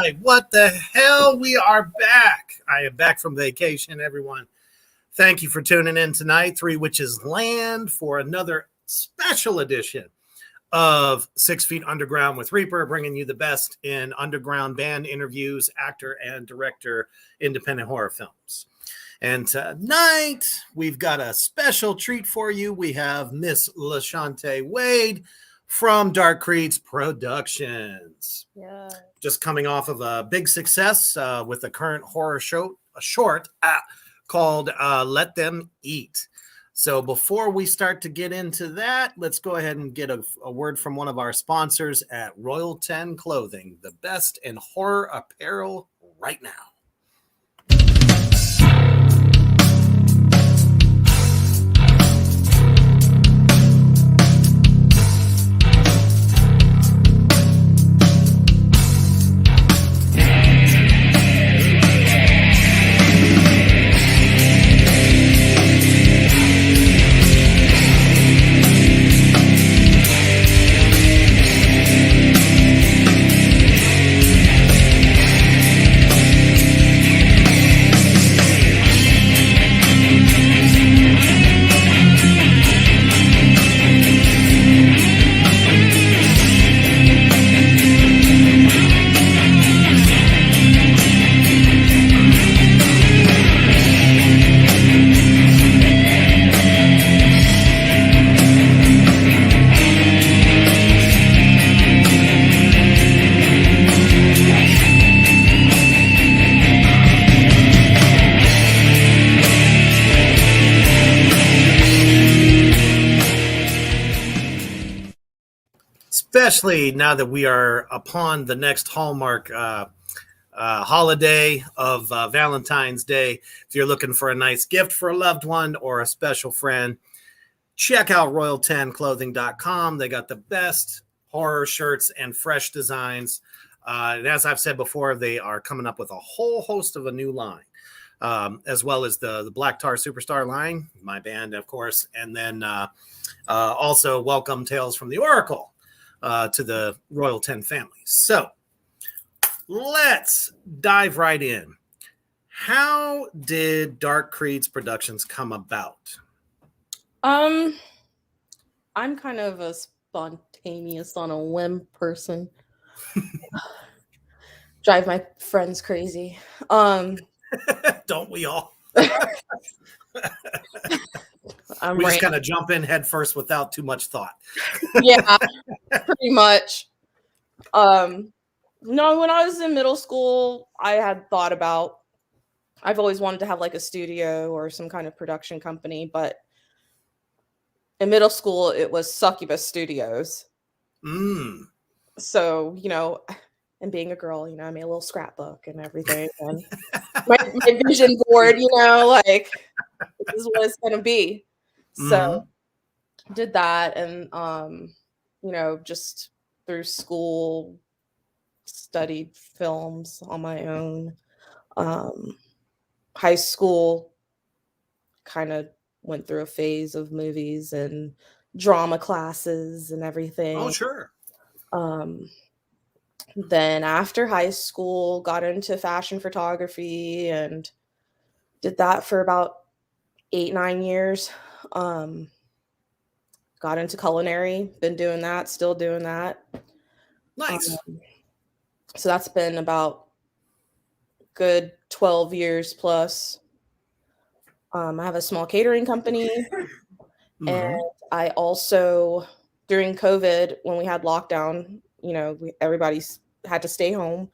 right. What the hell? We are back. I am back from vacation, everyone. Thank you for tuning in tonight. Three Witches Land for another special edition of 6 Feet Underground with Reaper, bringing you the best in underground band interviews, actor and director, independent horror films. And tonight, we've got a special treat for you. We have Miss LaShaunte Wade from Dark Creeds Productions. Yeah. Just coming off of a big success with a current horror show, a short called Let Them Eat. So before we start to get into that, let's go ahead and get a word from one of our sponsors at Royal 10 Clothing, the best in horror apparel right now. Especially now that we are upon the next Hallmark holiday of Valentine's Day. If you're looking for a nice gift for a loved one or a special friend, check out royal10clothing.com. They got the best horror shirts and fresh designs. And as I've said before, they are coming up with a whole host of a new line, as well as the Black Tar Superstar line, my band, of course. And then also welcome Tales from the Oracle to the Royal 10 family. So let's dive right in. How did Dark Creeds Productions come about? I'm kind of a spontaneous on a whim person. Drive my friends crazy. Don't we all? I'm we just kind of jump in head first without too much thought. Yeah, pretty much. No, when I was in middle school, I had thought about, I've always wanted to have like a studio or some kind of production company, but in middle school, it was Succubus Studios. So, and being a girl, I made a little scrapbook and everything. And my vision board, like, this is what it's going to be. So did that. And, just through school, studied films on my own. High school, kind of went through a phase of movies and drama classes and everything. Oh, sure. Then after high school, got into fashion photography and did that for about 8-9 years. Got into culinary, been doing that, still doing that. Nice. So that's been about good 12 years plus. I have a small catering company. And I also, during COVID, when we had lockdown, everybody had to stay home.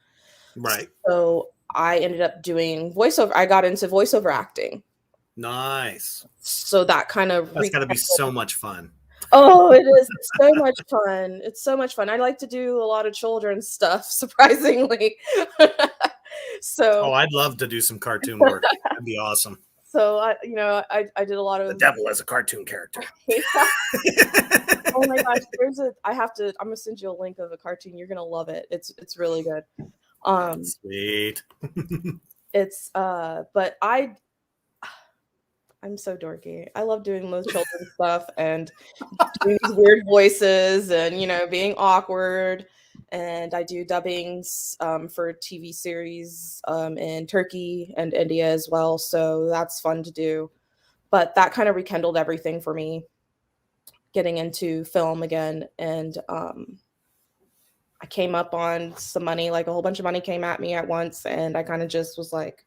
Right. So I ended up doing voiceover. I got into voiceover acting. Nice. So that kind of... That's got to be so much fun. Oh, it is. It's so much fun. It's so much fun. I like to do a lot of children's stuff, surprisingly. Oh, I'd love to do some cartoon work. That'd be awesome. So I did a lot of... The devil as a cartoon character. Oh my gosh, I'm gonna send you a link of a cartoon. You're gonna love it. It's really good. Sweet. But I'm so dorky. I love doing most children's stuff and doing these weird voices and being awkward. and I do dubbings for TV series in Turkey and India as well. So that's fun to do. But that kind of rekindled everything for me, getting into film again. And I came up on some money, like a whole bunch of money came at me at once. And I kind of just was like,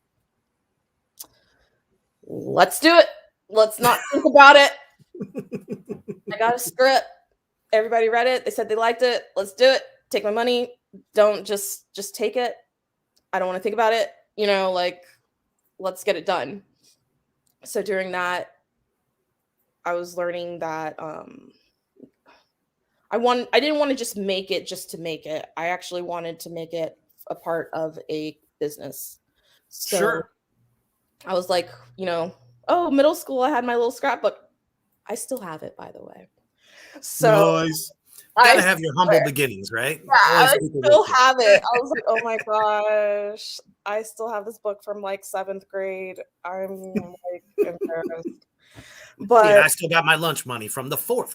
let's do it. Let's not think about it. I got a script. Everybody read it. They said they liked it. Let's do it. Take my money. Don't just take it. I don't want to think about it. You know, like, let's get it done. So during that, I was learning that I didn't want to just make it just to make it. I actually wanted to make it a part of a business. So Sure. I was like, you know, oh, middle school, I had my little scrapbook. I still have it, by the way. So Nice. Gotta have your humble beginnings, right? Yeah, I Always keep it still with you. have it. I was like, oh my gosh, I still have this book from like 7th grade. I'm like embarrassed. See, But I still got my lunch money from the 4th.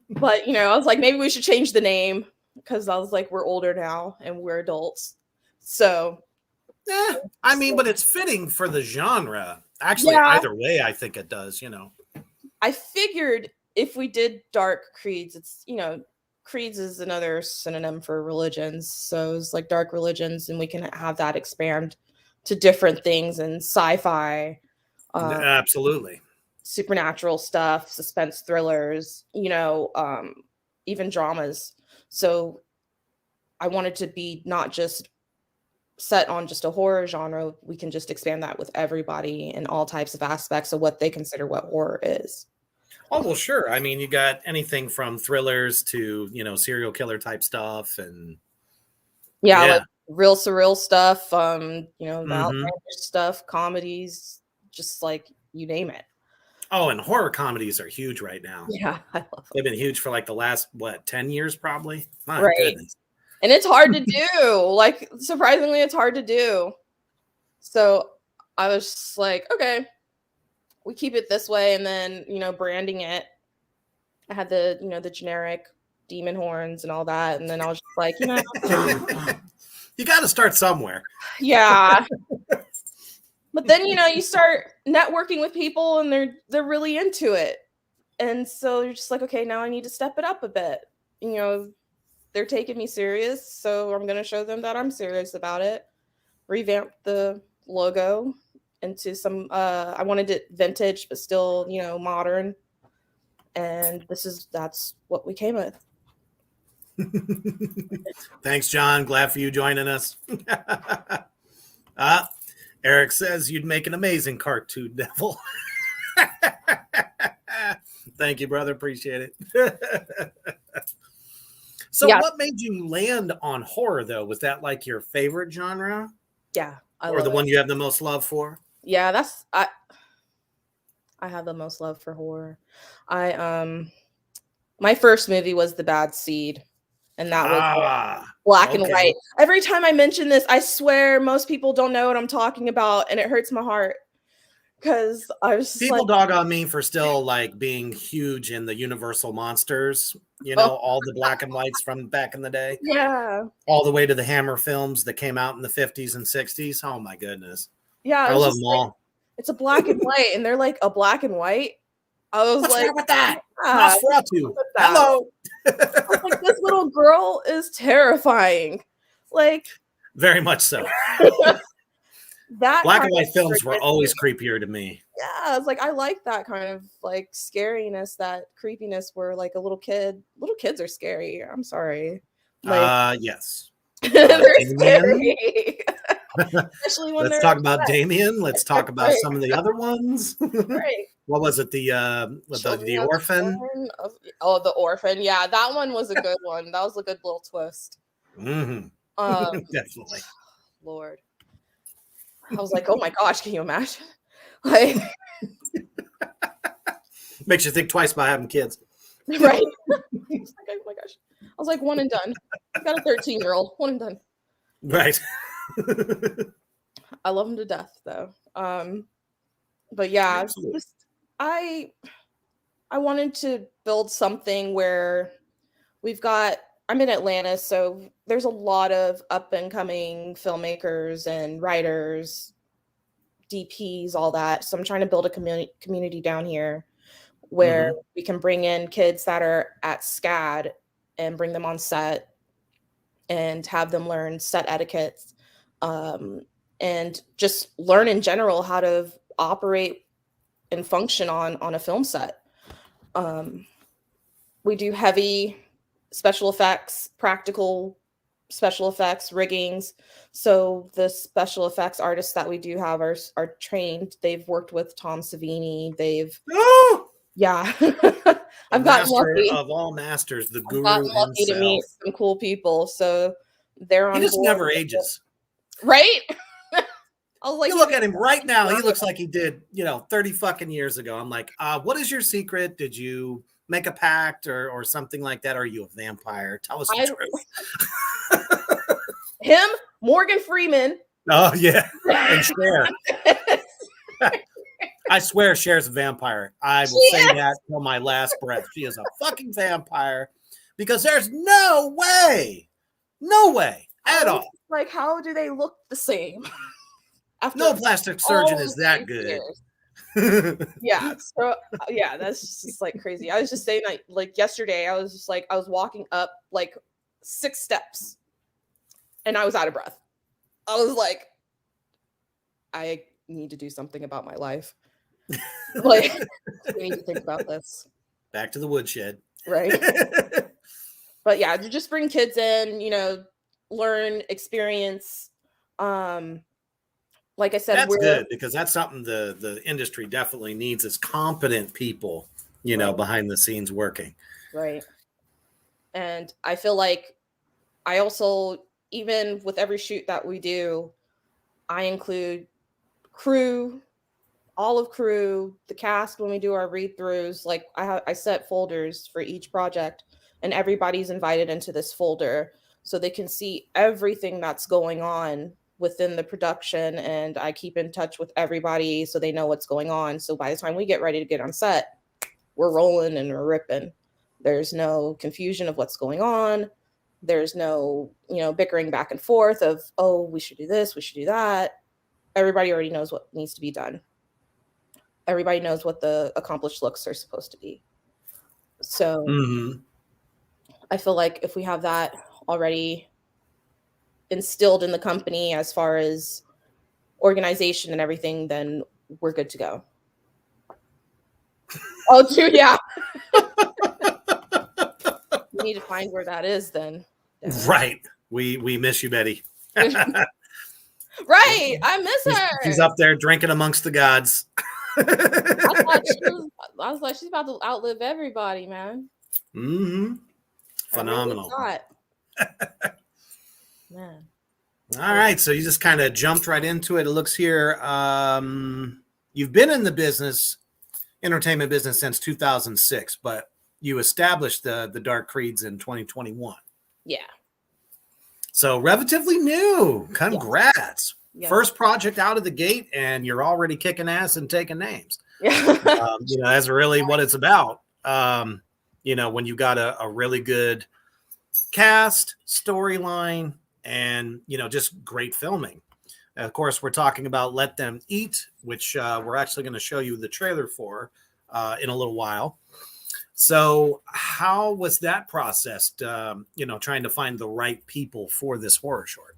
but you know, I was like, maybe we should change the name, because I was like, we're older now and we're adults. So Yeah, I mean, but it's fitting for the genre. Actually, Yeah. either way, I think it does, you know. I figured if we did dark creeds, it's, you know, creeds is another synonym for religions. So it's like dark religions, and we can have that expand to different things and sci-fi, Absolutely. supernatural stuff, suspense thrillers, you know, even dramas. So I wanted to be not just set on just a horror genre. We can just expand that with everybody in all types of aspects of what they consider what horror is. Oh, well, sure. I mean, you got anything from thrillers to, you know, serial killer type stuff. And Yeah, yeah. like real surreal stuff, you know, the Mhm. outlandish stuff, comedies, just like you name it. Oh, and horror comedies are huge right now. Yeah, I love them. They've been huge for like the last, 10 years probably? My Right. goodness. And it's hard to do. Like, surprisingly, it's hard to do. So I was just like, okay, we keep it this way. And then, you know, branding it, I had the, you know, the generic demon horns and all that. And then I was just like, you know, You got to start somewhere. yeah. But then, you know, you start networking with people and they're really into it. And so you're just like, okay, now I need to step it up a bit. You know, they're taking me serious, so I'm going to show them that I'm serious about it. Revamp the logo into some I wanted it vintage but still, you know, modern. And that's what we came with. Thanks, John. Glad for you joining us. Eric says you'd make an amazing cartoon devil. Thank you, brother. Appreciate it. So Yeah. what made you land on horror, though? Was that like your favorite genre? Yeah. Or the one you have the most love for? Yeah, I have the most love for horror. My first movie was The Bad Seed, and that was black and white. Every time I mention this, I swear most people don't know what I'm talking about, and it hurts my heart. Because I was people dog on me for still like being huge in the Universal monsters, you know, all the black and whites from back in the day. Yeah. All the way to the Hammer films that came out in the 50s and 60s. Oh my goodness. Yeah. I love them all. It's a black and white, and they're like a black and white. I was What's like, wrong with that? Nosferatu. Hello. Like, this little girl is terrifying. Like, very much so. That black and white films were always creepier to me. Yeah, it's like I like that kind of like scariness, that creepiness where like a little kid. Little kids are scary. I'm sorry. Like, yes. They're scary. Especially when let's talk about Damien. Let's talk about some of the other ones. Right. What was it? The orphan? The orphan. Yeah, that one was a good one. That was a good little twist. Mm-hmm. Definitely. Lord. I was like, oh my gosh, can you imagine? Like, makes you think twice about having kids. Right. Like, oh my gosh. I was like, one and done. I got a 13-year-old. One and done. Right. I love him to death though. But yeah, just, I I wanted to build something where I'm in Atlanta, so there's a lot of up and coming filmmakers and writers, DPs, all that. So I'm trying to build a community down here where we can bring in kids that are at SCAD and bring them on set and have them learn set etiquette, and just learn in general how to operate and function on a film set. We do heavy special effects, practical special effects, riggings. So the special effects artists that we do have are trained. They've worked with Tom Savini. Yeah. I've gotten lucky. Of all masters, the guru gotten lucky himself. To meet some cool people. So they're on. He just never ages, right? I was like, you look at him right now. He looks like he did, 30 fucking years ago. I'm like, what is your secret? Did you make a pact or something like that? Are you a vampire? Tell us the truth. Him, Morgan Freeman. Oh yeah, and Cher. I swear Cher's a vampire. I will say that till my last breath. She is a fucking vampire because there's no way at all. Like, how do they look the same? No plastic surgeon is that good. Yeah. So yeah, that's just like crazy. I was just saying, like yesterday, I was walking up like 6 steps and I was out of breath. I was like, I need to do something about my life. Like, we need to think about this. Back to the woodshed. Right. But yeah, to just bring kids in, learn, experience. Like I said, that's good because that's something the industry definitely needs is competent people, behind the scenes working. Right. And I feel like I also, even with every shoot that we do, I include crew, all of crew, the cast when we do our read-throughs. Like I set folders for each project and everybody's invited into this folder so they can see everything that's going on within the production, and I keep in touch with everybody so they know what's going on. So by the time we get ready to get on set, we're rolling and we're ripping. There's no confusion of what's going on. There's no, bickering back and forth of, oh, we should do this, we should do that. Everybody already knows what needs to be done. Everybody knows what the accomplished looks are supposed to be. So I feel like if we have that already instilled in the company as far as organization and everything, then we're good to go. Oh, dude, yeah. We need to find where that is then. Right. We miss you, Betty. Right. I miss her. She's up there drinking amongst the gods. I was like, she's about to outlive everybody, man. Phenomenal. Man. All right. So you just kind of jumped right into it. It looks here. You've been in the entertainment business since 2006, but you established the Dark Creeds in 2021. Yeah. So relatively new. Congrats. Yeah. First project out of the gate, and you're already kicking ass and taking names. Yeah. That's really what it's about. When you got a really good cast, storyline, and, just great filming. Of course, we're talking about Let Them Eat, which we're actually going to show you the trailer for in a little while. So how was that process, trying to find the right people for this horror short?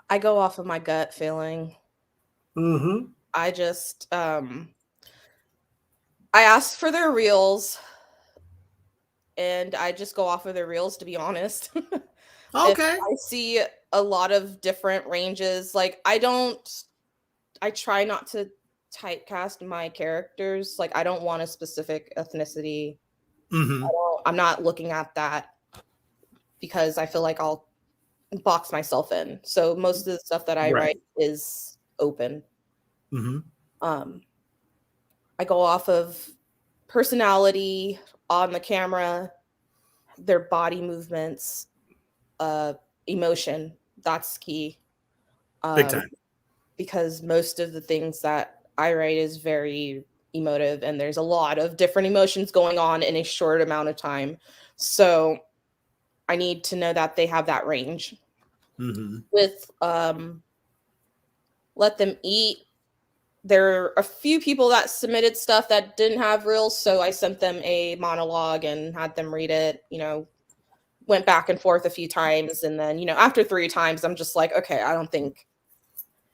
I go off of my gut feeling. I just, I asked for their reels and I just go off of their reels, to be honest. Okay. I see a lot of different ranges. Like I try not to typecast my characters. Like I don't want a specific ethnicity. I'm not looking at that because I feel like I'll box myself in. So most of the stuff that I write is open. I go off of personality on the camera, their body movements, emotion. That's key. Big time. Because most of the things that I write is very emotive, and there's a lot of different emotions going on in a short amount of time. So I need to know that they have that range. With Let Them Eat, there are a few people that submitted stuff that didn't have reels, so I sent them a monologue and had them read it, went back and forth a few times, and then, after 3 times, I'm just like, okay, I don't think.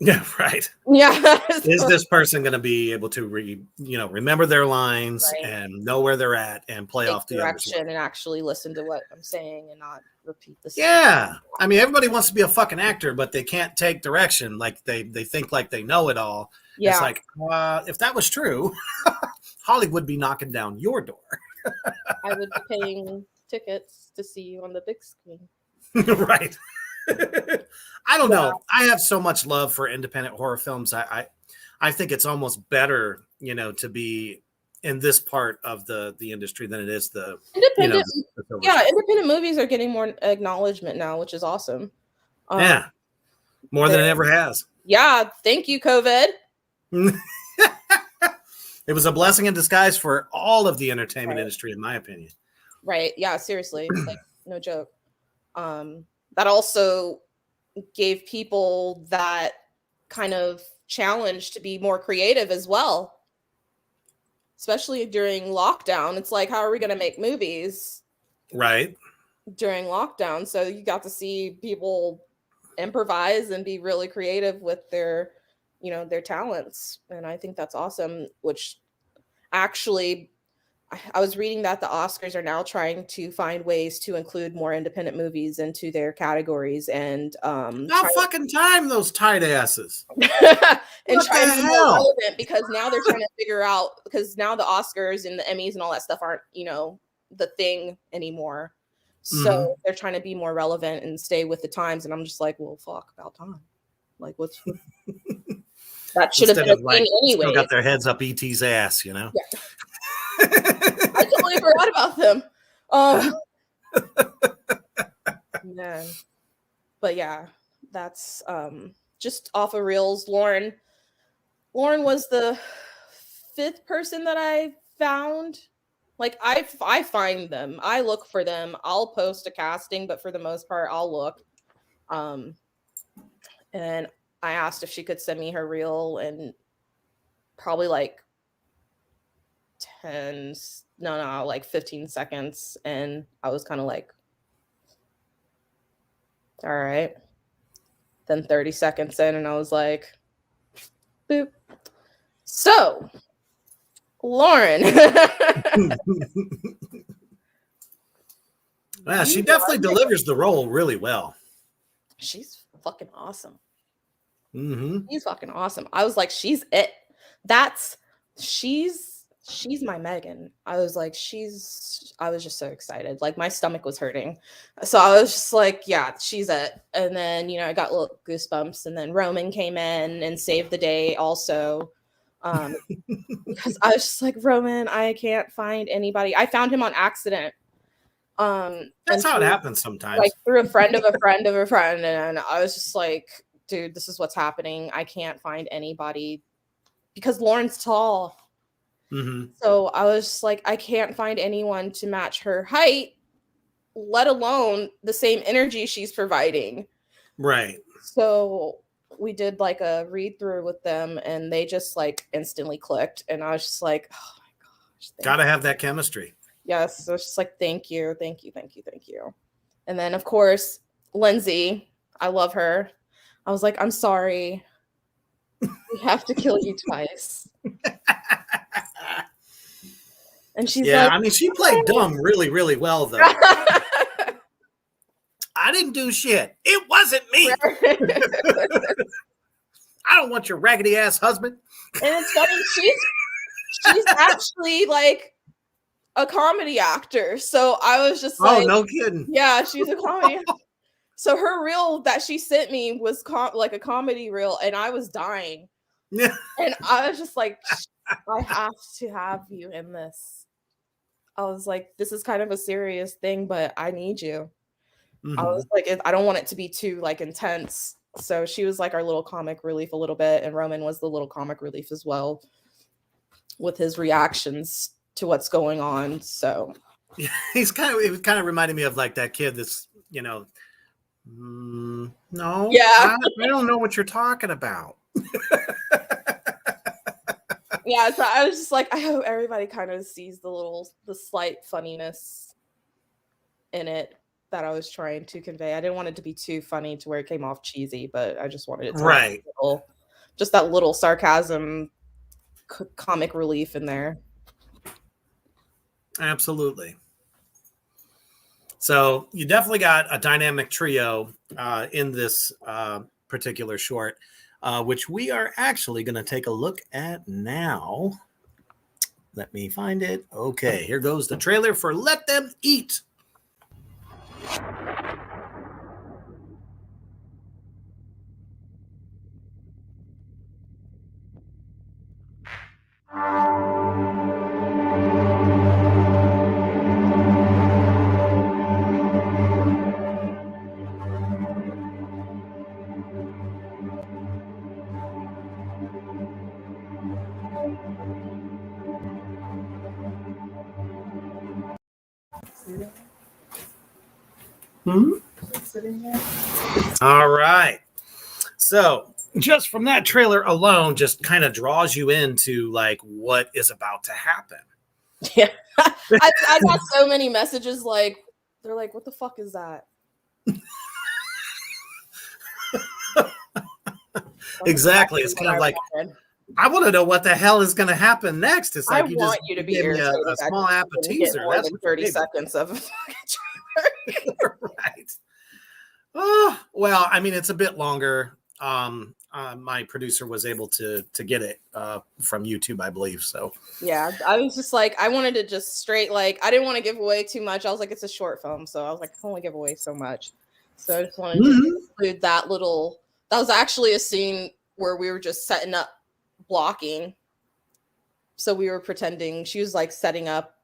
Yeah, right. Yeah. Is this person going to be able to remember their lines Right. and know where they're at and play Take off the direction and actually listen to what I'm saying and not repeat the same. Yeah. I mean, everybody wants to be a fucking actor, but they can't take direction. Like they think like they know it all. Yeah. It's like, if that was true, Hollywood would be knocking down your door. I would be paying tickets to see you on the big screen. Right. I don't know. I have so much love for independent horror films. I think it's almost better, to be in this part of the industry than it is the independent. Independent movies are getting more acknowledgement now, which is awesome. Yeah, more than it ever has. Yeah, thank you, COVID. It was a blessing in disguise for all of the entertainment industry, in my opinion. Right. Yeah, seriously. Like, no joke. That also gave people that kind of challenge to be more creative as well. Especially during lockdown. It's like, how are we going to make movies? Right. During lockdown. So you got to see people improvise and be really creative with their talents. And I think that's awesome, which actually I was reading that the Oscars are now trying to find ways to include more independent movies into their categories and fucking time, those tight asses. And try to be more relevant, because now they're trying to figure out, because now the Oscars and the Emmys and all that stuff aren't, the thing anymore. So they're trying to be more relevant and stay with the times. And I'm just like, well, fuck about time. Like, what's that should have been a thing anyway. Still got their heads up ET's ass, Yeah. I totally forgot about them. Man. But yeah, that's just off of reels. Lauren was the 5th person that I found. Like, I find them. I look for them. I'll post a casting, but for the most part, I'll look. And I asked if she could send me her reel, and probably like 15 seconds. And I was kind of like, all right. Then 30 seconds in, and I was like, boop. So, Lauren. Yeah, she definitely delivers the role really well. She's fucking awesome. Mm-hmm. She's fucking awesome. I was like, she's it. She's my Megan. I was just so excited. Like, my stomach was hurting. So I was just like, yeah, she's it. And then, I got little goosebumps. And then Roman came in and saved the day also. Because I was just like, Roman, I can't find anybody. I found him on accident. That's how it happens sometimes. Like, through a friend of a friend of a friend. And I was just like, dude, this is what's happening. I can't find anybody because Lauren's tall. Mm-hmm. So I was just like, I can't find anyone to match her height, let alone the same energy she's providing. Right. So we did like a read through with them, and they just like instantly clicked. And I was just like, oh my gosh. Gotta have that chemistry. Yes. So it's just like, thank you. And then, of course, Lindsay, I love her. I was like, I'm sorry. We have to kill you twice. And she's like, I mean, she played dumb really, really well, though. I didn't do shit. It wasn't me. I don't want your raggedy ass husband. And it's funny, she's actually like a comedy actor. So I was just like, oh, no kidding. Yeah, she's a comedy actor. So her reel that she sent me was like a comedy reel, and I was dying. Yeah. And I was just like, I have to have you in this. I was like, this is kind of a serious thing, but I need you. Mm-hmm. I was like, I don't want it to be too like intense. So she was like our little comic relief a little bit, and Roman was the little comic relief as well. with his reactions to what's going on. So it was kind of reminding me of like that kid that's, you know, no, yeah, I don't know what you're talking about. yeah. So I was just like, I hope everybody kind of sees the slight funniness in it that I was trying to convey. I didn't want it to be too funny to where it came off cheesy, but I just wanted it to Right. have just that little sarcasm, comic relief in there. Absolutely. So you definitely got a dynamic trio in this particular short, which we are actually going to take a look at now. Let me find it. Okay, here goes the trailer for Let Them Eat. All right. So just from that trailer alone, just kind of draws you into like what is about to happen. Yeah. I got so many messages like, they're like, what the fuck is that? Exactly. It's kind of like, I want to know what the hell is going to happen next. It's like I want you to be irritated. A small appetizer. More than 30 seconds of a fucking trailer. Right. Oh, well, I mean, it's a bit longer. My producer was able to get it from YouTube, I believe. So yeah, I was just like, I wanted to just straight, like, I didn't want to give away too much. I was like, it's a short film, so I was like, I can only give away so much. So I just wanted to include that little. That was actually a scene where we were just setting up blocking. So we were pretending she was like setting up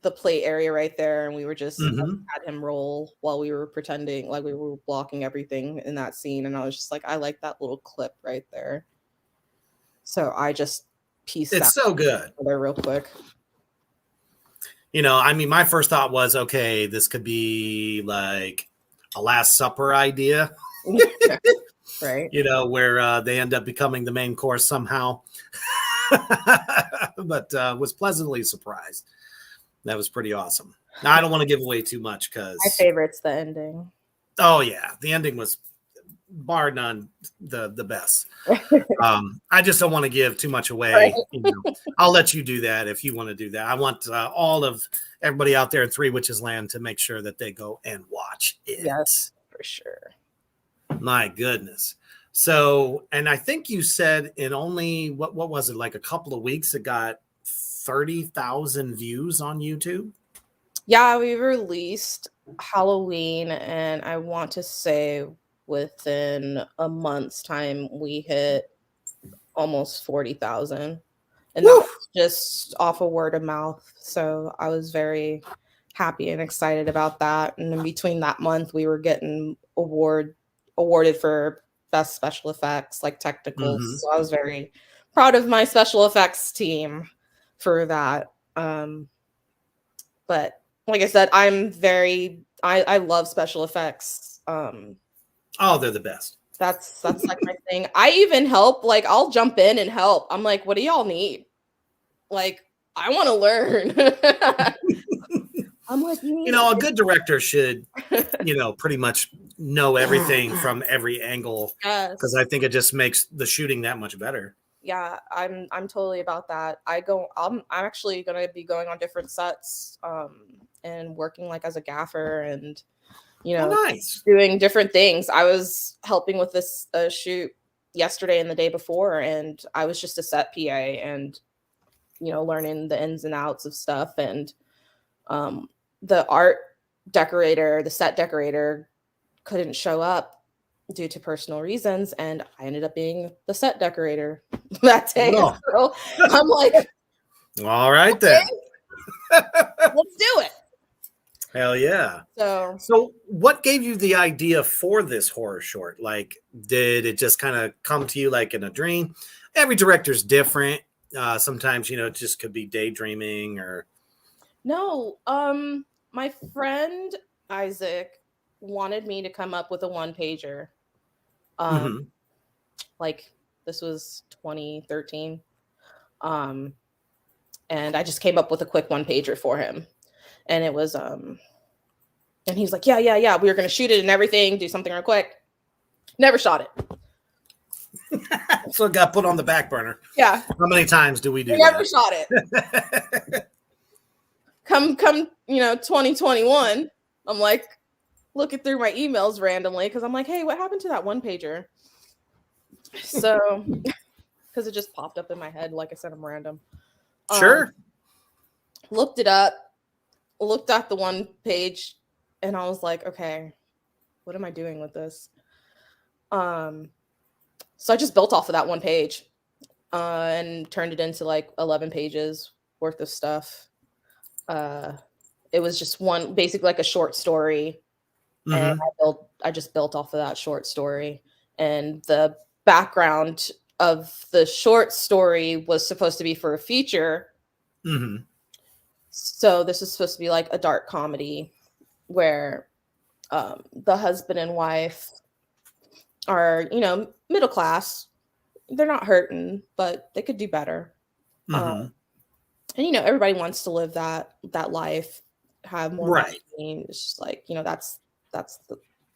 the plate area right there, and we were just had him roll while we were pretending like we were blocking everything in that scene. And I was just like, I like that little clip right there. So I just pieced it's so good there real quick. You know, I mean, my first thought was, okay, this could be like a Last Supper idea. Right. You know, where they end up becoming the main course somehow. But was pleasantly surprised. That was pretty awesome. Now, I don't want to give away too much because my favorite's the ending. Oh yeah, the ending was bar none the best. I just don't want to give too much away. Right. You know, I'll let you do that if you want to do that. I want all of everybody out there in Three Witches Land to make sure that they go and watch it. Yes, for sure. My goodness. So, and I think you said in only what was it, like a couple of weeks, it got 30,000 views on YouTube. Yeah, we released Halloween, and I want to say within a month's time we hit almost 40,000, and that was just off of word of mouth. So I was very happy and excited about that. And in between that month, we were getting awarded for best special effects, like technicals. So I was very proud of my special effects team for that. But like I said, I love special effects. Oh, they're the best. That's like my thing. I even help, like I'll jump in and help. I'm like, what do y'all need? Like, I want to learn. I'm like, you know, a good director should, you know, pretty much know everything from every angle. Yes. Because I think it just makes the shooting that much better. Yeah, I'm totally about that. I'm actually gonna be going on different sets and working like as a gaffer and you know doing different things. I was helping with this shoot yesterday and the day before, and I was just a set PA and you know learning the ins and outs of stuff. And the art decorator, the set decorator, couldn't show up due to personal reasons, and I ended up being the set decorator that day. Oh. So I'm like, all right then. Let's do it. Hell yeah. So what gave you the idea for this horror short? Like, did it just kind of come to you like in a dream? Every director's different. Sometimes, it just could be daydreaming or. No, my friend Isaac wanted me to come up with a one pager. Like this was 2013. And I just came up with a quick one pager for him. And it was and he's like, yeah, we were gonna shoot it and everything, do something real quick. Never shot it. So it got put on the back burner. Yeah. How many times do we do Never shot it. Come 2021, I'm like looking through my emails randomly because I'm like, hey, what happened to that one pager? So because it just popped up in my head, like I said, I'm random. Sure. Looked it up, looked at the one page, and I was like, okay, what am I doing with this? So I just built off of that one page and turned it into like 11 pages worth of stuff. It was just basically like a short story. And I just built off of that short story. And the background of the short story was supposed to be for a feature. So this is supposed to be like a dark comedy where the husband and wife are, middle class. They're not hurting, but they could do better. And everybody wants to live that life, have more money. It's just like, that's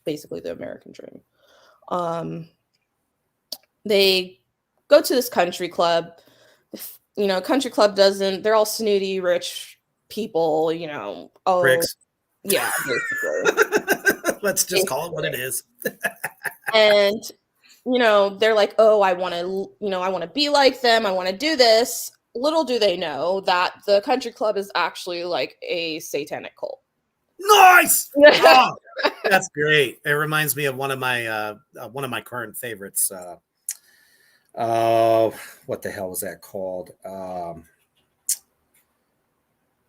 basically the American dream. They go to this country club. Country club they're all snooty, rich people, Pricks. Yeah, basically. Let's just call it what it is. And, they're like, oh, I want to be like them. I want to do this. Little do they know that the country club is actually like a satanic cult. Nice. Oh, that's great. It reminds me of one of my current favorites. What the hell was that called?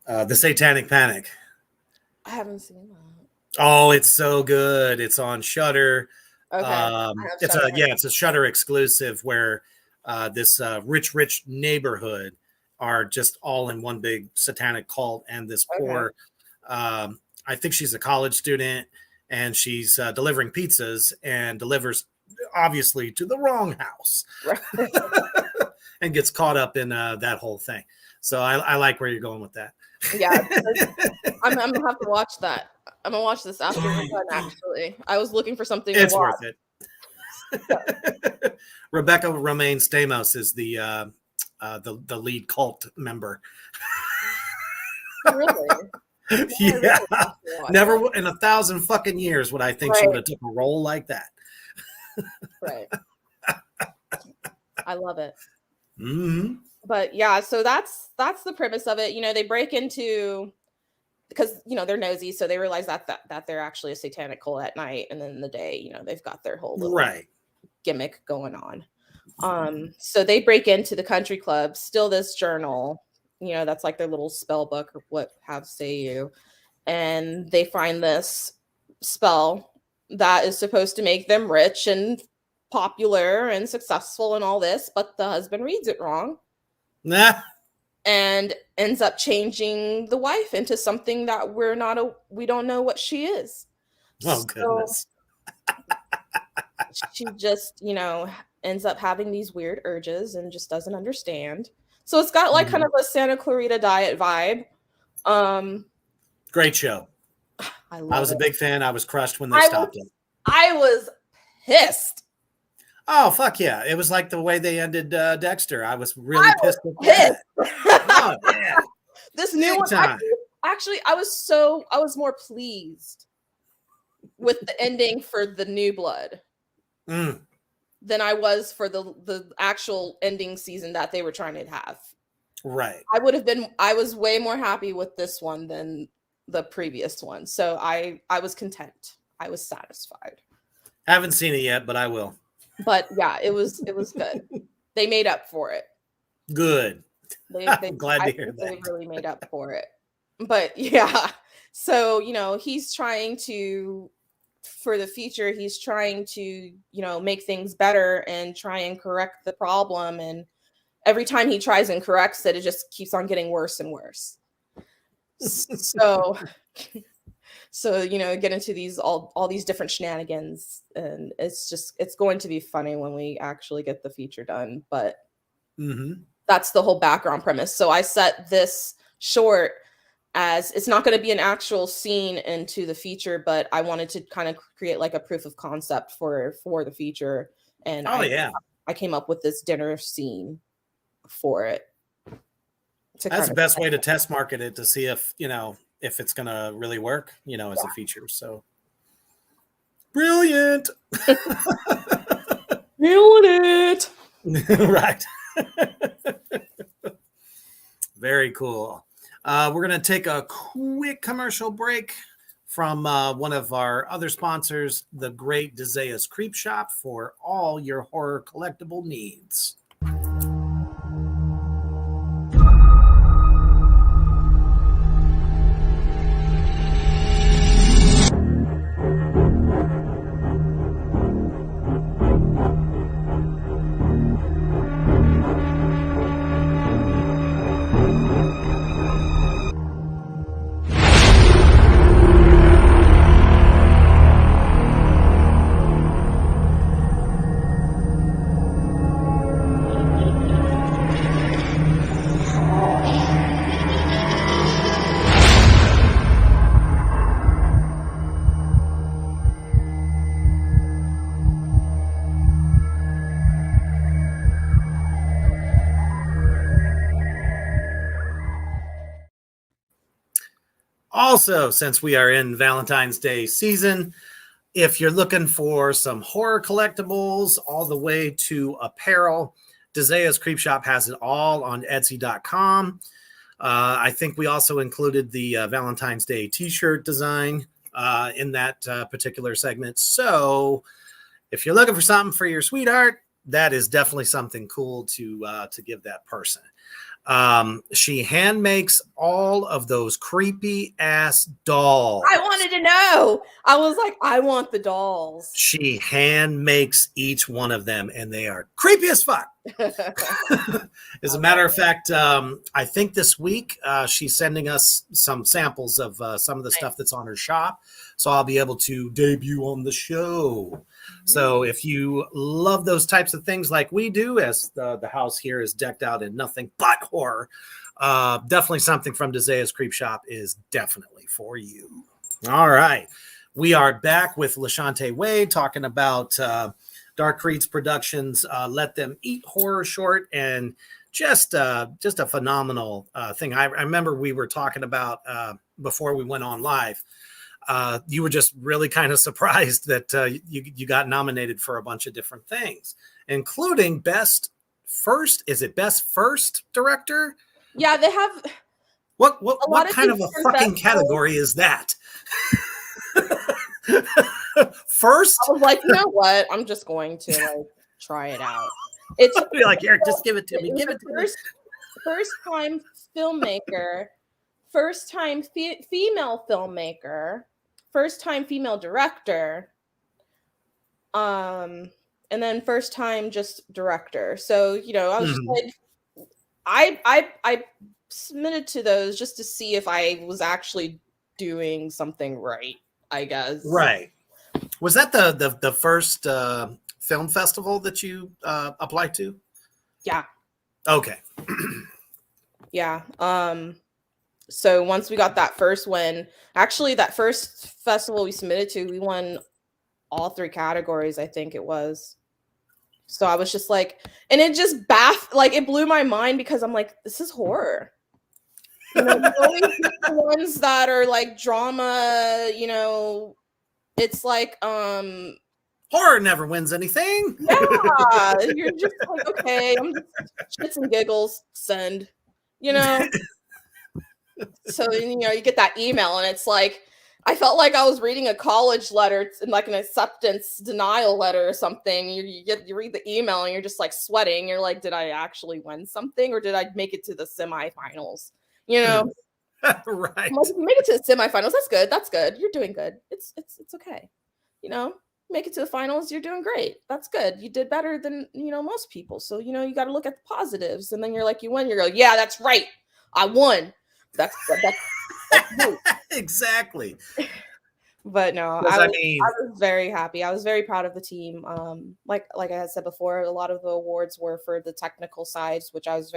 The Satanic Panic. I haven't seen that. Oh, it's so good. It's on Shudder. Okay. It's a Shudder exclusive where this rich neighborhood are just all in one big satanic cult, and this poor, I think she's a college student, and she's delivering pizzas and delivers obviously to the wrong house, and gets caught up in that whole thing. So I like where you're going with that. Yeah, I'm gonna have to watch that. I'm gonna watch this after we're done. Actually, I was looking for something. It's worth it. Rebecca Romaine Stamos is the lead cult member. Really? Yeah. Never in 1,000 fucking years would I think she would have took a role like that. Right. I love it. Mm-hmm. But yeah, so that's the premise of it. They break into, because they're nosy, so they realize that they're actually a satanic cult at night, and then in the day, they've got their whole little gimmick going on. So they break into the country club, steal this journal, that's like their little spell book or what have say you, and they find this spell that is supposed to make them rich and popular and successful and all this, but the husband reads it wrong. Nah. And ends up changing the wife into something that we don't know what she is. Oh, goodness. She just, ends up having these weird urges and just doesn't understand. So it's got like kind of a Santa Clarita Diet vibe. Great show. I was a big fan. I was crushed when they stopped it. I was pissed. Oh, fuck yeah. It was like the way they ended Dexter. I was really pissed at that. Oh, yeah. This new one, actually, I was more pleased with the ending for the New Blood than I was for the actual ending season that they were trying to have. Right. I was way more happy with this one than the previous one. So I was content. I was satisfied. Haven't seen it yet, but I will. But yeah, it was good. They made up for it. Good. I'm glad to hear that. They really made up for it. But yeah, so he's trying to, for the feature, he's trying to make things better and try and correct the problem. And every time he tries and corrects it, it just keeps on getting worse and worse. So get into these all these different shenanigans, and it's going to be funny when we actually get the feature done. But that's the whole background premise. So I set this short as it's not going to be an actual scene into the feature, but I wanted to kind of create like a proof of concept for the feature. And I came up with this dinner scene for it. That's the best way to test market it, to see if it's going to really work, as a feature. So brilliant. Nailed it. Right. Very cool. We're going to take a quick commercial break from one of our other sponsors, the great Desaia's Creep Shop, for all your horror collectible needs. Also, since we are in Valentine's Day season, if you're looking for some horror collectibles all the way to apparel, Desaia's Creep Shop has it all on Etsy.com. I think we also included the Valentine's Day t-shirt design in that particular segment. So if you're looking for something for your sweetheart, that is definitely something cool to give that person. She hand makes all of those creepy ass dolls. I wanted to know. I was like, I want the dolls. She hand makes each one of them, and they are creepy as fuck. As a matter of fact, I think this week she's sending us some samples of some of the stuff that's on her shop, so I'll be able to debut on the show. So if you love those types of things like we do, as the house here is decked out in nothing but horror, definitely something from Desaia's Creep Shop is definitely for you. All right. We are back with LaShaunte Wade talking about Dark Creeds Productions, Let Them Eat horror short, and just a phenomenal thing. I remember we were talking about before we went on live. You were just really kind of surprised that you got nominated for a bunch of different things, including best first director? Yeah, they have. What kind of a fucking category is that? First, I was like, you know what? I'm just going to try it out. It's be like, here, just give it to me. Give it to me. First time filmmaker, first time female filmmaker, first time female director, and then first time just director. So I was just like, I submitted to those just to see if I was actually doing something right, I guess. Right. Was that the first film festival that you applied to? Yeah. Okay. Yeah. So once we got that first win, actually that first festival we submitted to, we won all 3 categories, I think it was. So I was just like, and it just it blew my mind, because I'm like, this is horror. You always get the ones that are like drama, it's like horror never wins anything. Yeah, you're just like, okay, I'm just shits and giggles, send, So you get that email, and it's like, I felt like I was reading a college letter, like an acceptance denial letter or something. You read the email, and you're just like sweating. You're like, did I actually win something, or did I make it to the semifinals? Right. Like, if you make it to the semifinals, that's good. That's good. You're doing good. It's okay. make it to the finals, you're doing great. That's good. You did better than, most people. So, you got to look at the positives. And then you're like, you win. You're like, yeah, that's right. I won. That's good. Exactly. But no, I was very happy. I was very proud of the team. Like I had said before, a lot of the awards were for the technical sides, which I was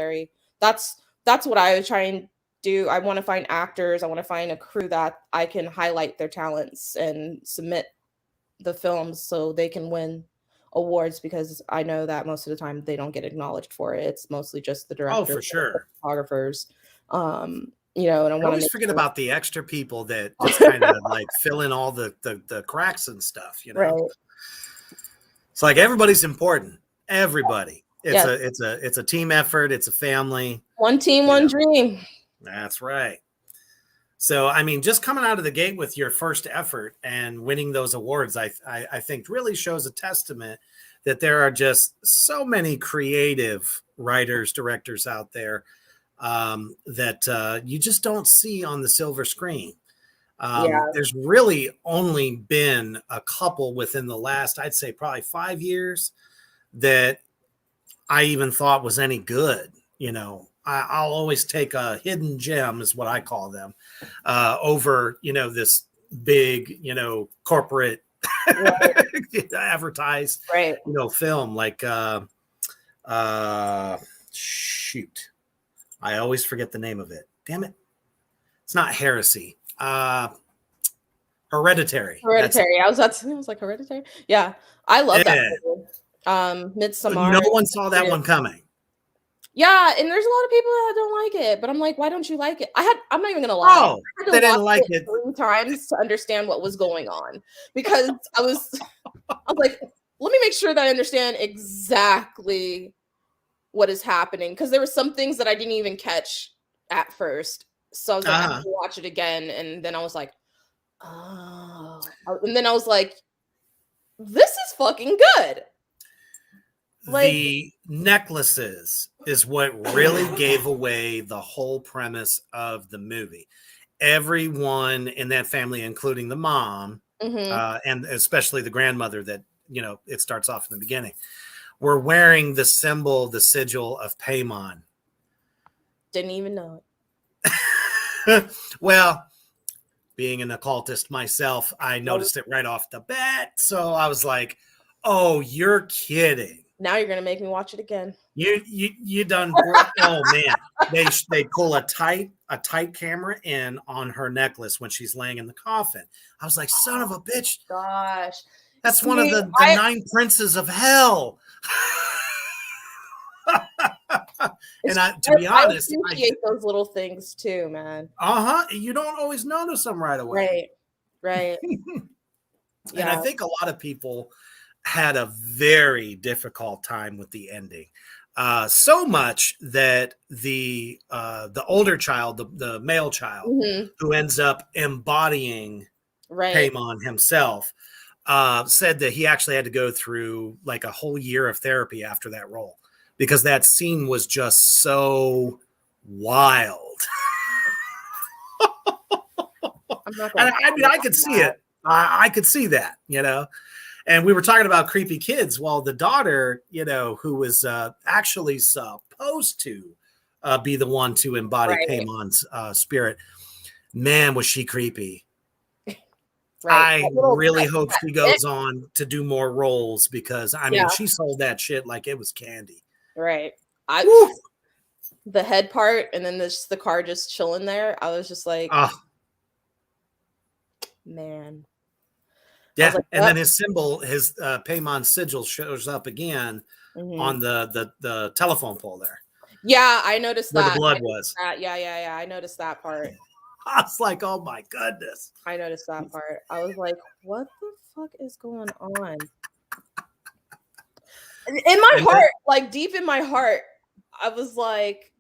that's what I was trying to do. I want to find actors. I want to find a crew that I can highlight their talents and submit the films so they can win awards, because I know that most of the time they don't get acknowledged for it. It's mostly just the directors, for sure, photographers. And I always forget about the extra people that just kind of like fill in all the cracks and stuff, Right. It's like everybody's important. Everybody. It's a team effort. It's a family. One team, one dream. That's right. So, I mean, just coming out of the gate with your first effort and winning those awards, I think really shows a testament that there are just so many creative writers, directors out there that you just don't see on the silver screen. There's really only been a couple within the last, I'd say probably 5 years that I even thought was any good. I'll always take a hidden gem, is what I call them, over, this big, corporate advertised, film like, shoot. I always forget the name of it. Damn it. It's not Heresy. Hereditary. I was like Hereditary. Yeah. I love that movie. Midsommar. No one saw that one coming. Yeah, and there's a lot of people that don't like it, but I'm like, why don't you like it? I'm not even gonna lie. Oh, they didn't like it 3 times to understand what was going on, because I was like, let me make sure that I understand exactly what is happening, because there were some things that I didn't even catch at first. So I was like, I have to watch it again, and then I was like, oh, and then I was like, this is fucking good. The necklaces is what really gave away the whole premise of the movie. Everyone in that family, including the mom, and especially the grandmother that, it starts off in the beginning, were wearing the symbol, the sigil of Paimon. Didn't even know it. Well, being an occultist myself, I noticed it right off the bat. So I was like, oh, you're kidding. Now you're gonna make me watch it again. You done. Oh man, they pull a tight camera in on her necklace when she's laying in the coffin. I was like, son of a bitch! Gosh, that's one of the 9 princes of hell. And to be honest, I appreciate those little things too, man. You don't always notice them right away. Right. And I think a lot of people had a very difficult time with the ending. So much that the older child, the male child, who ends up embodying Paimon himself, said that he actually had to go through like a whole year of therapy after that role, because that scene was just so wild. I could see it. I could see that, And we were talking about creepy kids. Well, the daughter, who was actually supposed to be the one to embody Paimon's spirit, man, was she creepy. I really hope she goes on to do more roles, because, I mean, she sold that shit like it was candy. Right. The head part, and then the car just chilling there. I was just like, man. Yeah, like, and then his symbol, his Paimon sigil, shows up again on the telephone pole there. Yeah, I noticed where that. The blood was. Yeah. I noticed that part. I was like, oh my goodness. I noticed that part. I was like, what the fuck is going on? In my heart, like deep in my heart, I was like,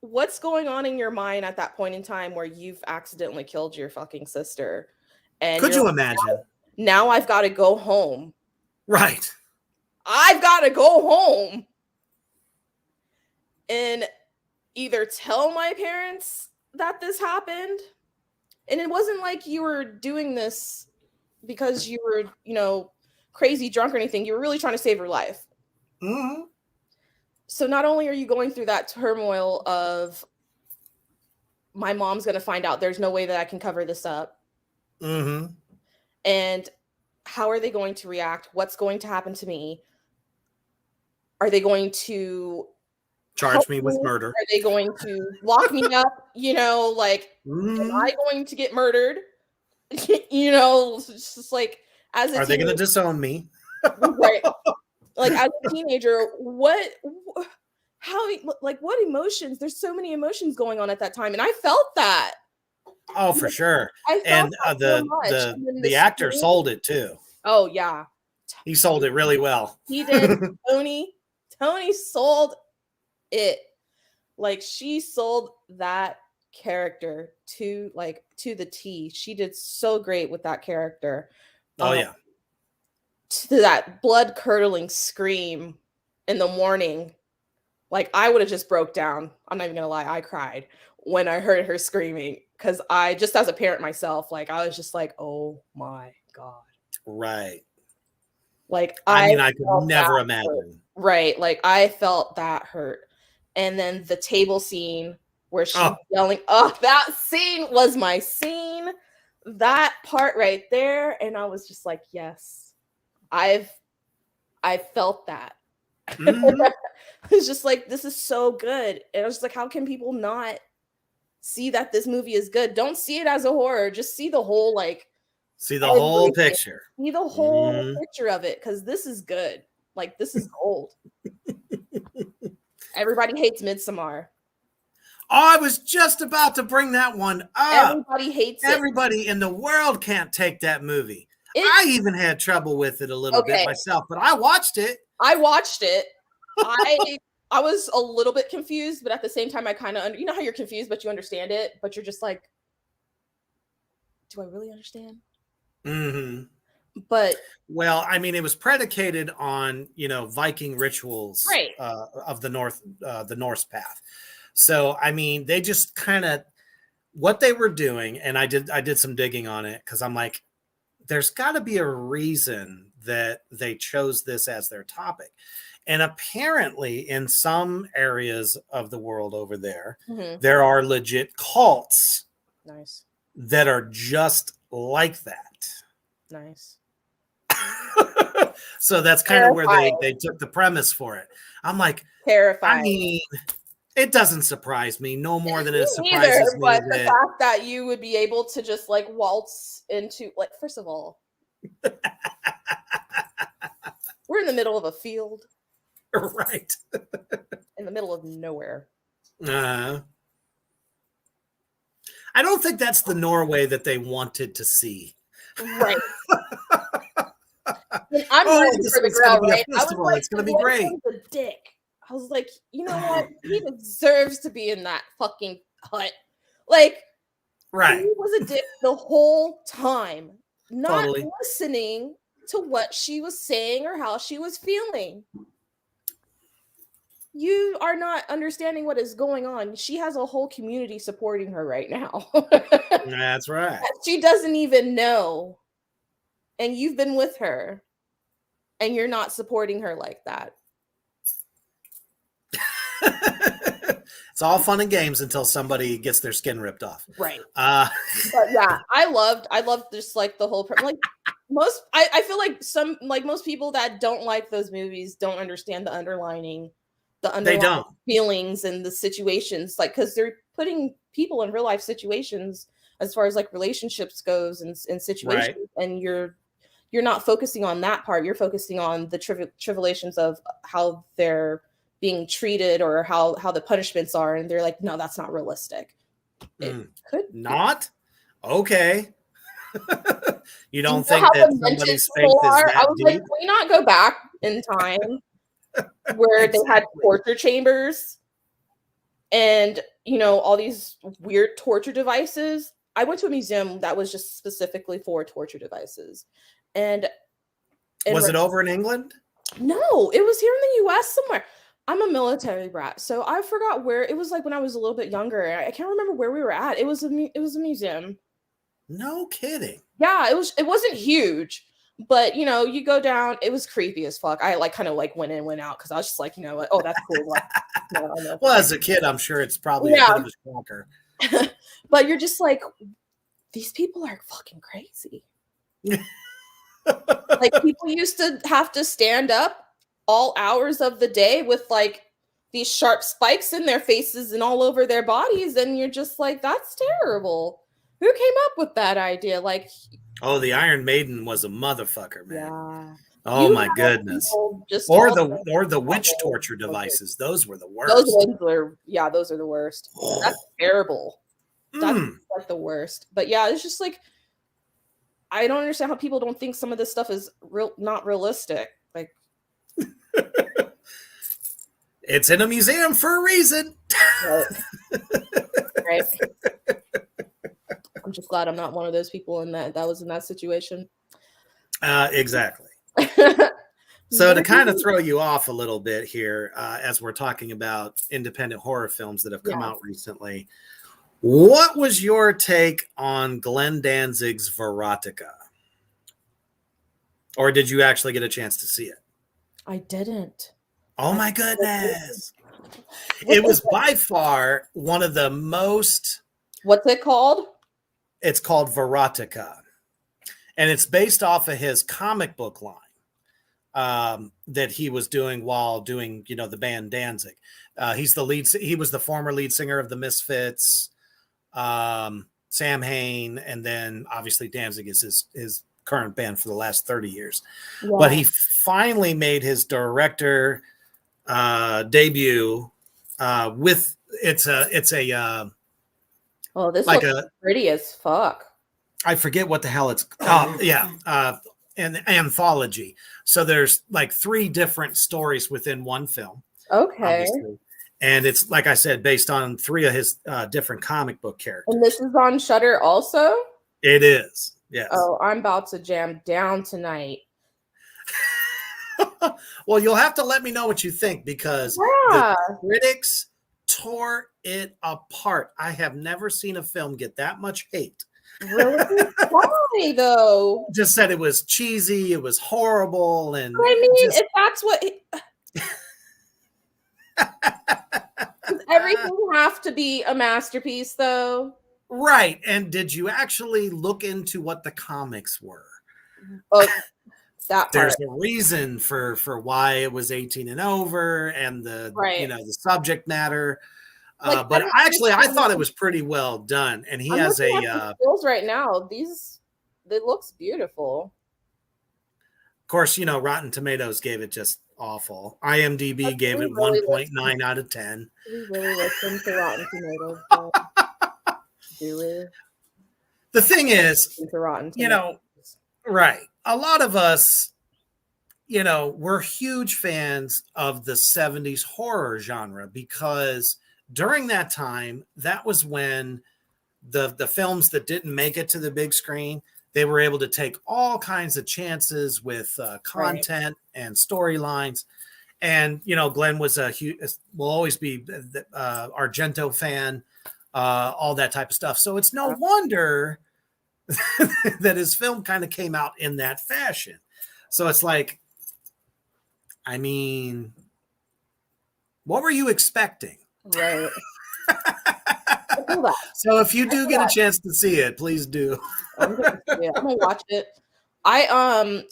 what's going on in your mind at that point in time where you've accidentally killed your fucking sister? And could you imagine? Now I've got to go home. Right. I've got to go home and either tell my parents that this happened. And it wasn't like you were doing this because you were, crazy drunk or anything. You were really trying to save her life. Mm-hmm. So not only are you going through that turmoil of my mom's going to find out, there's no way that I can cover this up. Mm-hmm. And how are they going to react? What's going to happen to me? Are they going to charge me with murder? Are they going to lock me up? Am I going to get murdered? It's just like, as a are they going to disown me? Right. Like, as a teenager, what emotions? There's so many emotions going on at that time, and I felt that. Oh, for sure. I felt and the actor sold it too. Oh yeah, he sold it really well. He did. Tony sold it. Like, she sold that character to the T. She did so great with that character. Oh yeah. To that blood curdling scream in the morning. Like, I would have just broke down. I'm not even gonna lie, I cried when I heard her screaming, because I, just as a parent myself, like, I was just like, oh my God. Right. Like, I could never imagine. Hurt. Right. Like, I felt that hurt. And then the table scene where she's yelling, that scene was my scene. That part right there. And I was just like, yes, I felt that. Mm-hmm. It's just like, this is so good. And I was just like, how can people not see that this movie is good? Don't see it as a horror. Just see the whole, see the whole picture. See the whole picture of it, because this is good. Like, this is gold. Everybody hates Midsommar. Oh, I was just about to bring that one up. Everybody hates it. Everybody in the world can't take that movie. I even had trouble with it a little bit myself, but I watched it. I was a little bit confused, but at the same time, I kind of, you know how you're confused, but you understand it, but you're just like, do I really understand? Mm-hmm. But well, I mean, it was predicated on, Viking rituals, right, of the Norse path. So, I mean, they just kind of, what they were doing, and I did some digging on it, because I'm like, there's got to be a reason that they chose this as their topic. And apparently in some areas of the world over there, there are legit cults that are just like that. Nice. So that's kind of where they took the premise for it. I'm like, terrifying. I mean, it doesn't surprise me no more than it surprises me. But the fact that you would be able to just waltz into, first of all, we're in the middle of a field. Right. In the middle of nowhere. I don't think that's the Norway that they wanted to see. Right. I'm ready for the girl, right? I was like, it's going to be great. A dick. I was like, you know what? He deserves to be in that fucking hut. Right. He was a dick the whole time, not listening to what she was saying or how she was feeling. You are not understanding what is going on. She has a whole community supporting her right now. That's right. She doesn't even know. And you've been with her. And you're not supporting her like that. It's all fun and games until somebody gets their skin ripped off. Right. But yeah, I loved just the whole, I feel like most people that don't like those movies don't understand the underlying feelings and the situations, because they're putting people in real life situations as far as relationships goes and situations, right. And you're not focusing on that part. You're focusing on the tribulations of how they're being treated or how the punishments are, and they're like, no, that's not realistic. It could not be. Okay. You don't think that somebody's faith is that I was deep? Like, can we not go back in time where they had torture chambers and all these weird torture devices? I went to a museum that was just specifically for torture devices. And was it over in England? No, it was here in the US somewhere. I'm a military brat, so I forgot where. It was when I was a little bit younger. I can't remember where we were at. It was a museum. No kidding. Yeah, it wasn't huge, but you go down, it was creepy as fuck. I like kind of like went in, went out because I was just like, what? Oh, that's cool. Like, I know. Well, as a kid, I'm sure it's probably a Yeah. bit of a shocker. But you're just like, these people are fucking crazy. Like, people used to have to stand up all hours of the day with like these sharp spikes in their faces and all over their bodies, and you're just like, that's terrible. Who came up with that idea? Like, oh, the Iron Maiden was a motherfucker, man. yeah. Oh my goodness. Or the witch torture devices. Those were the worst. Those ones were, those are the worst. That's terrible. That's like the worst. But yeah, it's just like, I don't understand how people don't think some of this stuff is not realistic. Like, it's in a museum for a reason. Right. I'm just glad I'm not one of those people that was in that situation. Exactly. So to kind of throw you off a little bit here, as we're talking about independent horror films that have come out recently, what was your take on Glenn Danzig's Verotica? Or did you actually get a chance to see it? I didn't. Oh my goodness. It was by far one of the most... What's it called? It's called Verotica. And it's based off of his comic book line that he was doing while doing, the band Danzig. He was the former lead singer of the Misfits, Sam Hain, and then obviously Danzig is his current band for the last 30 years. Yeah. But he finally made his director debut with this like looks pretty as fuck. I forget what the hell it's an anthology. So there's like 3 different stories within one film. Okay. Obviously. And it's, like I said, based on 3 of his different comic book characters. And this is on Shudder also? It is. Yes. Oh, I'm about to jam down tonight. Well, you'll have to let me know what you think, because the critics tore it apart. I have never seen a film get that much hate. Really? Why though? Just said it was cheesy, it was horrible, and I mean, if that's what does everything have to be a masterpiece though? Right. And did you actually look into what the comics were? Oh, that part. There's a reason for why it was 18 and over, and the the subject matter. But actually, I thought it was pretty well done. And he has skills right now. It looks beautiful. Of course, Rotten Tomatoes gave it just awful. IMDb gave it 1.9 out of 10. We really listen to Rotten Tomatoes. Do we? The thing is, right. A lot of us, we're huge fans of the 70s horror genre, because during that time, that was when the films that didn't make it to the big screen, they were able to take all kinds of chances with content and storylines. And, Glenn was will always be the Argento fan, all that type of stuff. So it's no wonder that his film kind of came out in that fashion. So it's like, I mean, what were you expecting? Right. So if you do get a chance to see it, please do. I'm gonna watch it. I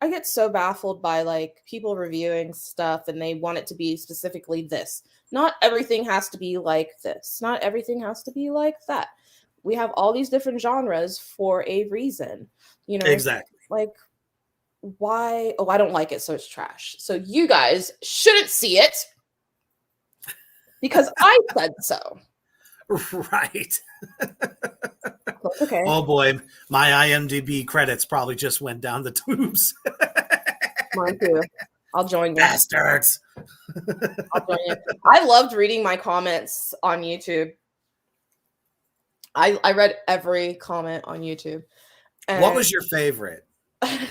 get so baffled by like people reviewing stuff and they want it to be specifically this. Not everything has to be like this. Not everything has to be like that. We have all these different genres for a reason. Exactly. Like, why? Oh, I don't like it, so it's trash. So you guys shouldn't see it because I said so. Right. Okay. Oh boy, my IMDb credits probably just went down the tubes. Mine too. I'll join you. Bastards. I'll join you. I loved reading my comments on YouTube. I read every comment on YouTube. And what was your favorite? Can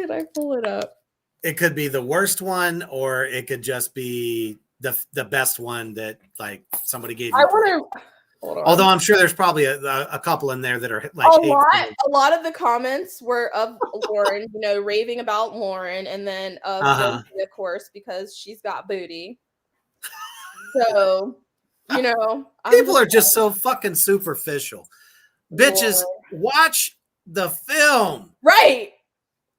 I pull it up? It could be the worst one, or it could just be the best one that like somebody gave you. Although I'm sure there's probably a couple in there that are like a lot of the comments were of Lauren, you know, raving about Lauren, and then of Rosie, of course, because she's got booty. So, you know, people are just so fucking superficial. Bitches, watch the film. Right.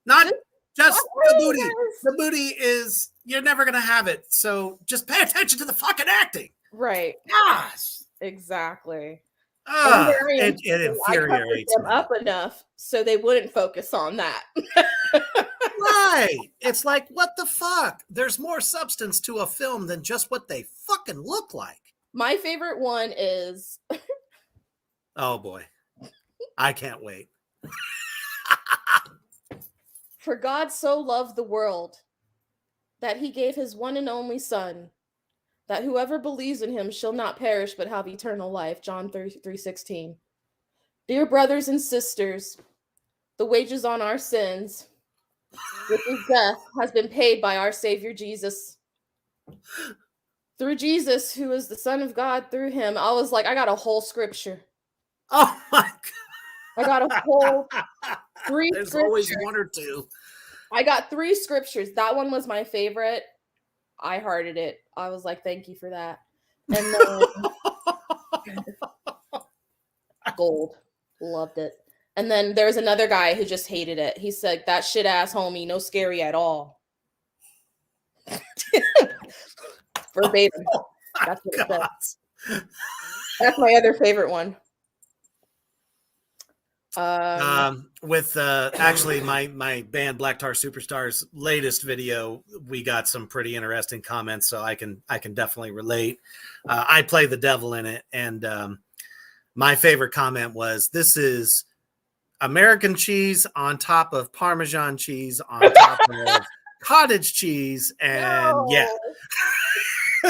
Not just the booty. The booty is, you're never going to have it. So just pay attention to the fucking acting. Right. Gosh. Exactly. It infuriates them up enough so they wouldn't focus on that. Right. It's like, what the fuck? There's more substance to a film than just what they fucking look like. My favorite one is... Oh, boy. I can't wait. For God so loved the world that he gave his one and only Son, that whoever believes in him shall not perish but have eternal life. John 3:16. Dear brothers and sisters, the wages on our sins, which is death, has been paid by our Savior Jesus. Through Jesus, who is the Son of God, through him. I was like, I got a whole scripture. Oh my God. I got a whole 3 There's scriptures. Always 1 or 2. I got 3 scriptures. That one was my favorite. I hearted it. I was like, thank you for that. And then gold. Loved it. And then there's another guy who just hated it. He said, that shit ass homie, no scary at all. Verbatim. That's what it says. That's my other favorite one. With actually my band Black Tar Superstars latest video, we got some pretty interesting comments, so I can definitely relate. I play the devil in it, and my favorite comment was, this is American cheese on top of Parmesan cheese on top of cottage cheese, and yeah.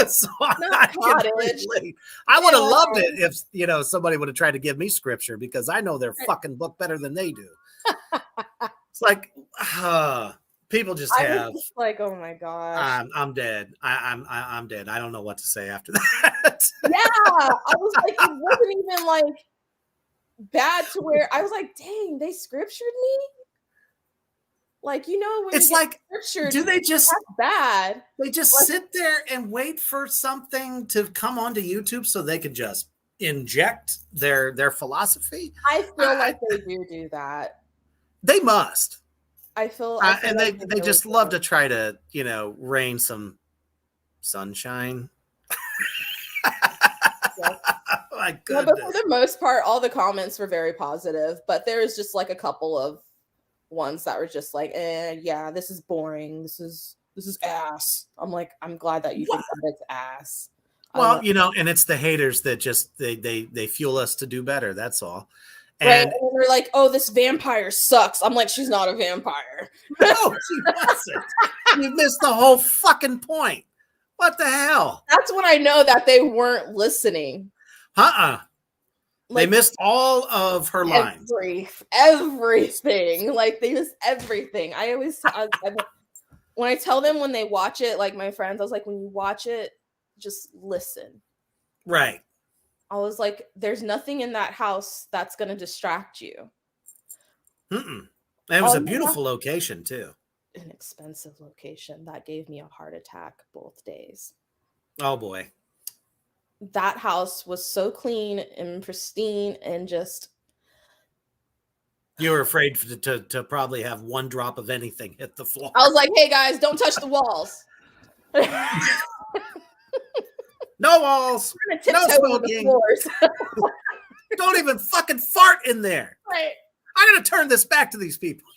So I would have loved it if, you know, somebody would have tried to give me scripture, because I know their fucking book better than they do. It's like people just have just like, oh my gosh, I'm dead. I'm dead. I don't know what to say after that. Yeah, I was like, it wasn't even like bad to where I was like, dang, they scriptured me. Like, you know, when it's like, do they just bad? They just like, sit there and wait for something to come onto YouTube so they could just inject their philosophy. I feel like they do that. They must. I feel and like they just love to try to, you know, rain some sunshine. My goodness. But for the most part, all the comments were very positive, but there's just like a couple of ones that were just like, yeah, this is boring. This is ass. I'm like, I'm glad that you think that it's ass. Well, you know, and it's the haters that just they fuel us to do better. That's all. And, right. And they're like, oh, this vampire sucks. I'm like, she's not a vampire. No, she wasn't. You missed the whole fucking point. What the hell? That's when I know that they weren't listening. They missed all of her lines. Everything. Like, they missed everything. I always, when I tell them when they watch it, like my friends, I was like, when you watch it, just listen. Right. I was like, there's nothing in that house that's going to distract you. It was a beautiful location, too. An expensive location. That gave me a heart attack both days. Oh, boy. That house was so clean and pristine and just... You were afraid to probably have one drop of anything hit the floor. I was like, hey, guys, don't touch the walls. No walls. No smoking. Don't even fucking fart in there. Right. I'm going to turn this back to these people.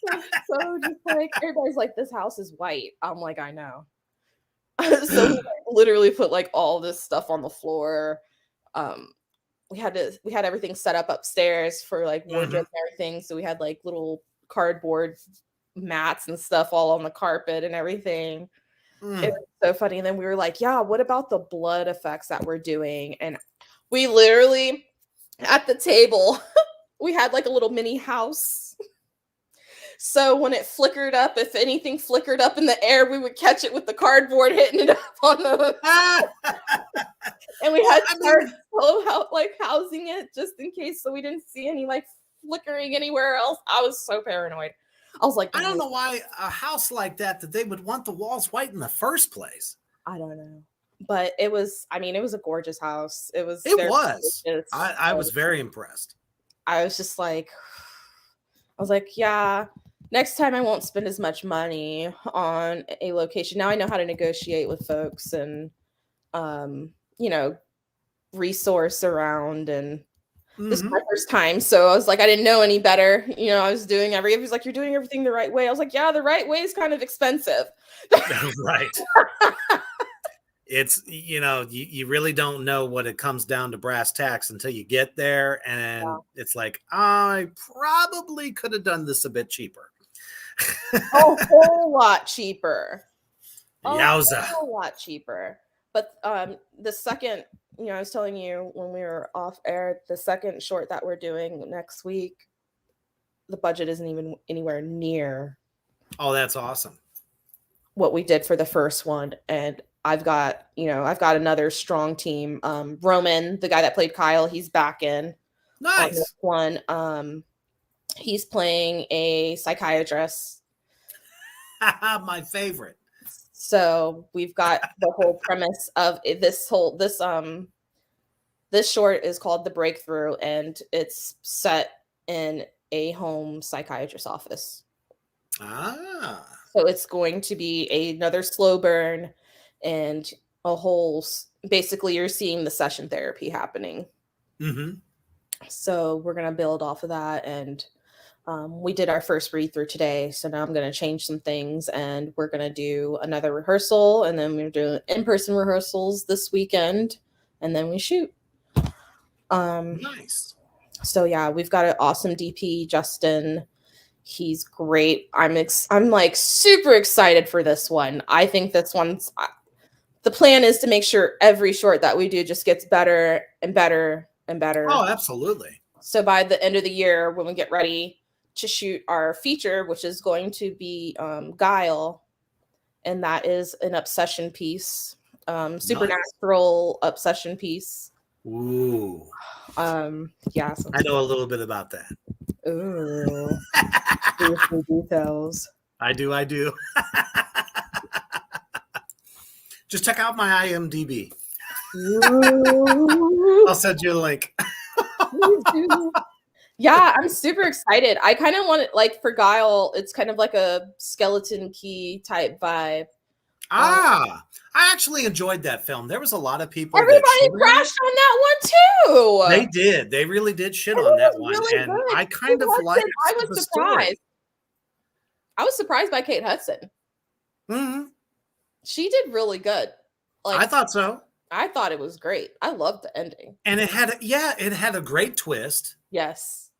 So just like, everybody's like, this house is white. I'm like, I know. So we literally put like all this stuff on the floor. We had everything set up upstairs for like wardrobe and everything. So we had like little cardboard mats and stuff all on the carpet and everything. It was so funny. And then we were like, yeah, what about the blood effects that we're doing? And we literally at the table, we had like a little mini house. So when it flickered up, if anything flickered up in the air, we would catch it with the cardboard hitting it up on the and we had to start housing it just in case so we didn't see any like flickering anywhere else. I was so paranoid. I was like, I don't know why a house like that they would want the walls white in the first place. I don't know. But it was a gorgeous house. It was. I was very impressed. I was just like, yeah, next time I won't spend as much money on a location. Now I know how to negotiate with folks and, resource around. And this is my first time. So I was like, I didn't know any better. I was doing he was like, you're doing everything the right way. I was like, yeah, the right way is kind of expensive. Right. It's, you really don't know what it comes down to brass tacks until you get there. And it's like, I probably could have done this a bit cheaper. A whole lot cheaper. Yowza. A whole lot cheaper. But the second, I was telling you when we were off air, the second short that we're doing next week, the budget isn't even anywhere near. Oh, that's awesome. What we did for the first one. And I've got another strong team. Roman, the guy that played Kyle, he's back in. Nice. On this one. He's playing a psychiatrist. My favorite. So we've got the whole premise of this short is called The Breakthrough, and it's set in a home psychiatrist's office. Ah. So it's going to be another slow burn. And basically you're seeing the session therapy happening. Mm-hmm. So we're going to build off of that. And we did our first read through today. So now I'm going to change some things and we're going to do another rehearsal. And then we're doing in-person rehearsals this weekend. And then we shoot. Nice. So yeah, we've got an awesome DP, Justin. He's great. I'm like super excited for this one. I think this one's... The plan is to make sure every short that we do just gets better and better and better. Oh, absolutely. So by the end of the year, when we get ready to shoot our feature, which is going to be Guile, and that is an obsession piece, supernatural obsession piece. Ooh. Yeah. I know a little bit about that. Ooh. Details. I do. Just check out my IMDb. I'll send you a link. Yeah, I'm super excited. I kind of want it, like for Guile, it's kind of like a skeleton key type vibe. I actually enjoyed that film. There was a lot of people. Everybody crashed on that one too. They did. They really did shit on that one. Really and good. I kind of liked I was surprised. Story. I was surprised by Kate Hudson. Mm-hmm. She did really good. Like, I thought so. I thought it was great. I loved the ending. And it had a great twist. Yes.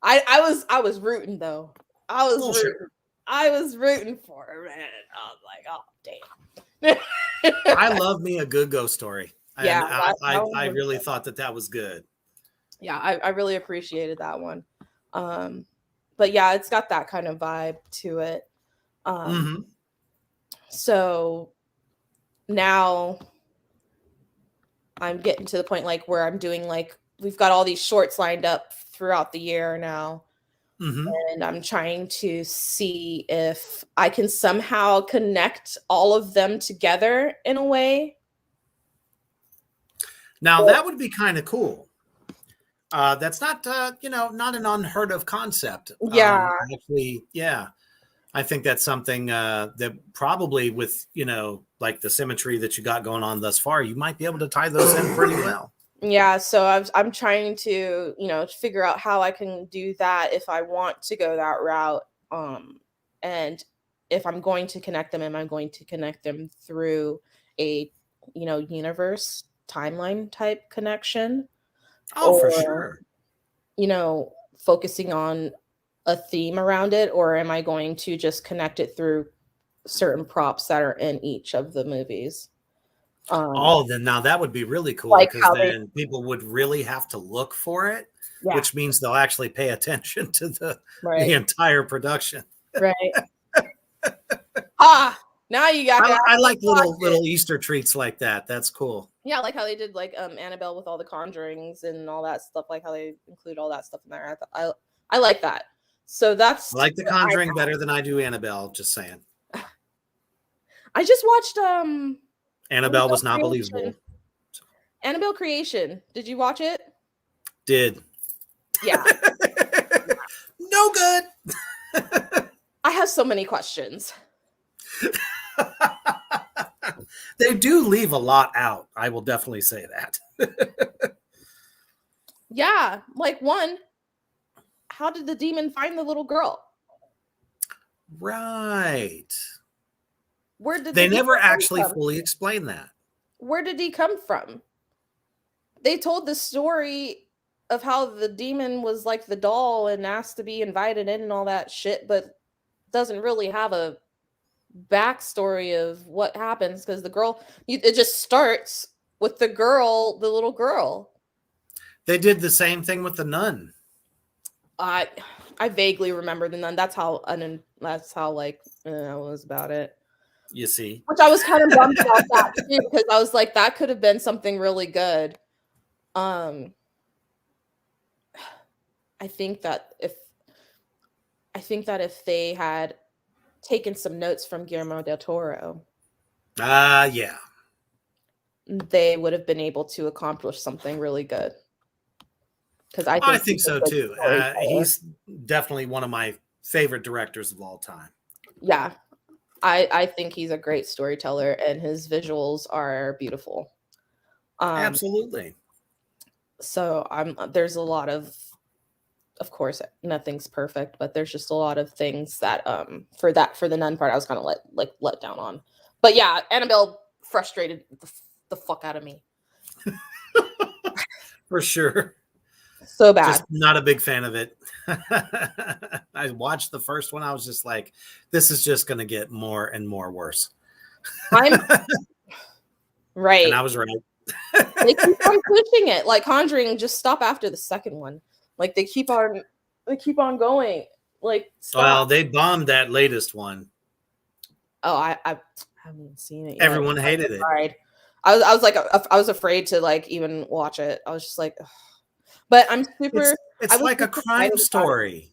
I was rooting though. I was rooting for her, man. I was like, oh damn. I love me a good ghost story. Yeah. I really thought that was good. Yeah, I really appreciated that one. But yeah, it's got that kind of vibe to it. So now I'm getting to the point like where I'm doing like we've got all these shorts lined up throughout the year now. And I'm trying to see if I can somehow connect all of them together in a way. Now that would be kind of cool. That's not not an unheard of concept. Yeah. Actually, yeah. I think that's something that probably with, like the symmetry that you got going on thus far, you might be able to tie those in pretty well. Yeah. So I'm trying to, figure out how I can do that if I want to go that route. And if I'm going to connect them, am I going to connect them through a, universe timeline type connection? Oh, for sure. Focusing on a theme around it, or am I going to just connect it through certain props that are in each of the movies? Then now that would be really cool because then people would really have to look for it. Yeah. which means they'll actually pay attention to the Right. entire production. Right. Now you got to I like watch little it. Easter treats like that. That's cool. Yeah, like how they did like Annabelle with all the conjurings and all that stuff, like how they include all that stuff in there. I like that. So that's I like The what Conjuring better than I do Annabelle, just saying. I just watched Annabelle was not Creation. believable. Annabelle Creation. Did you watch it? Did. Yeah. No good. I have so many questions. They do leave a lot out. I will definitely say that. Yeah, like one, how did the demon find the little girl? Right. Where did They the never demon come actually from? fully explain that. Where did he come from? They told the story of how the demon was like the doll and asked to be invited in and all that shit, but doesn't really have a backstory of what happens because the girl, it just starts with the girl, the little girl. They did the same thing with the nun. I vaguely remember the nun. That's how like I was about it. You see, which I was kind of bummed about that too, because I was like, that could have been something really good. I think that if they had taken some notes from Guillermo del Toro, yeah, they would have been able to accomplish something really good. Because I think so too. He's definitely one of my favorite directors of all time. Yeah, I think he's a great storyteller, and his visuals are beautiful. Absolutely. So there's a lot of course, nothing's perfect, but there's just a lot of things that for the nun part I was kind of let down on. But yeah, Annabelle frustrated the fuck out of me. For sure. So bad. Just not a big fan of it. I watched the first one. I was just like, this is just going to get more and more worse. I'm right. And I was right. They keep on pushing it. Like Conjuring, just stop after the second one. Like they keep on going. Like stop. Well, they bombed that latest one. Oh, I haven't seen it yet. Everyone hated it. I was like, I was afraid to like even watch it. I was just like, ugh. But I'm super. It's like a crime story.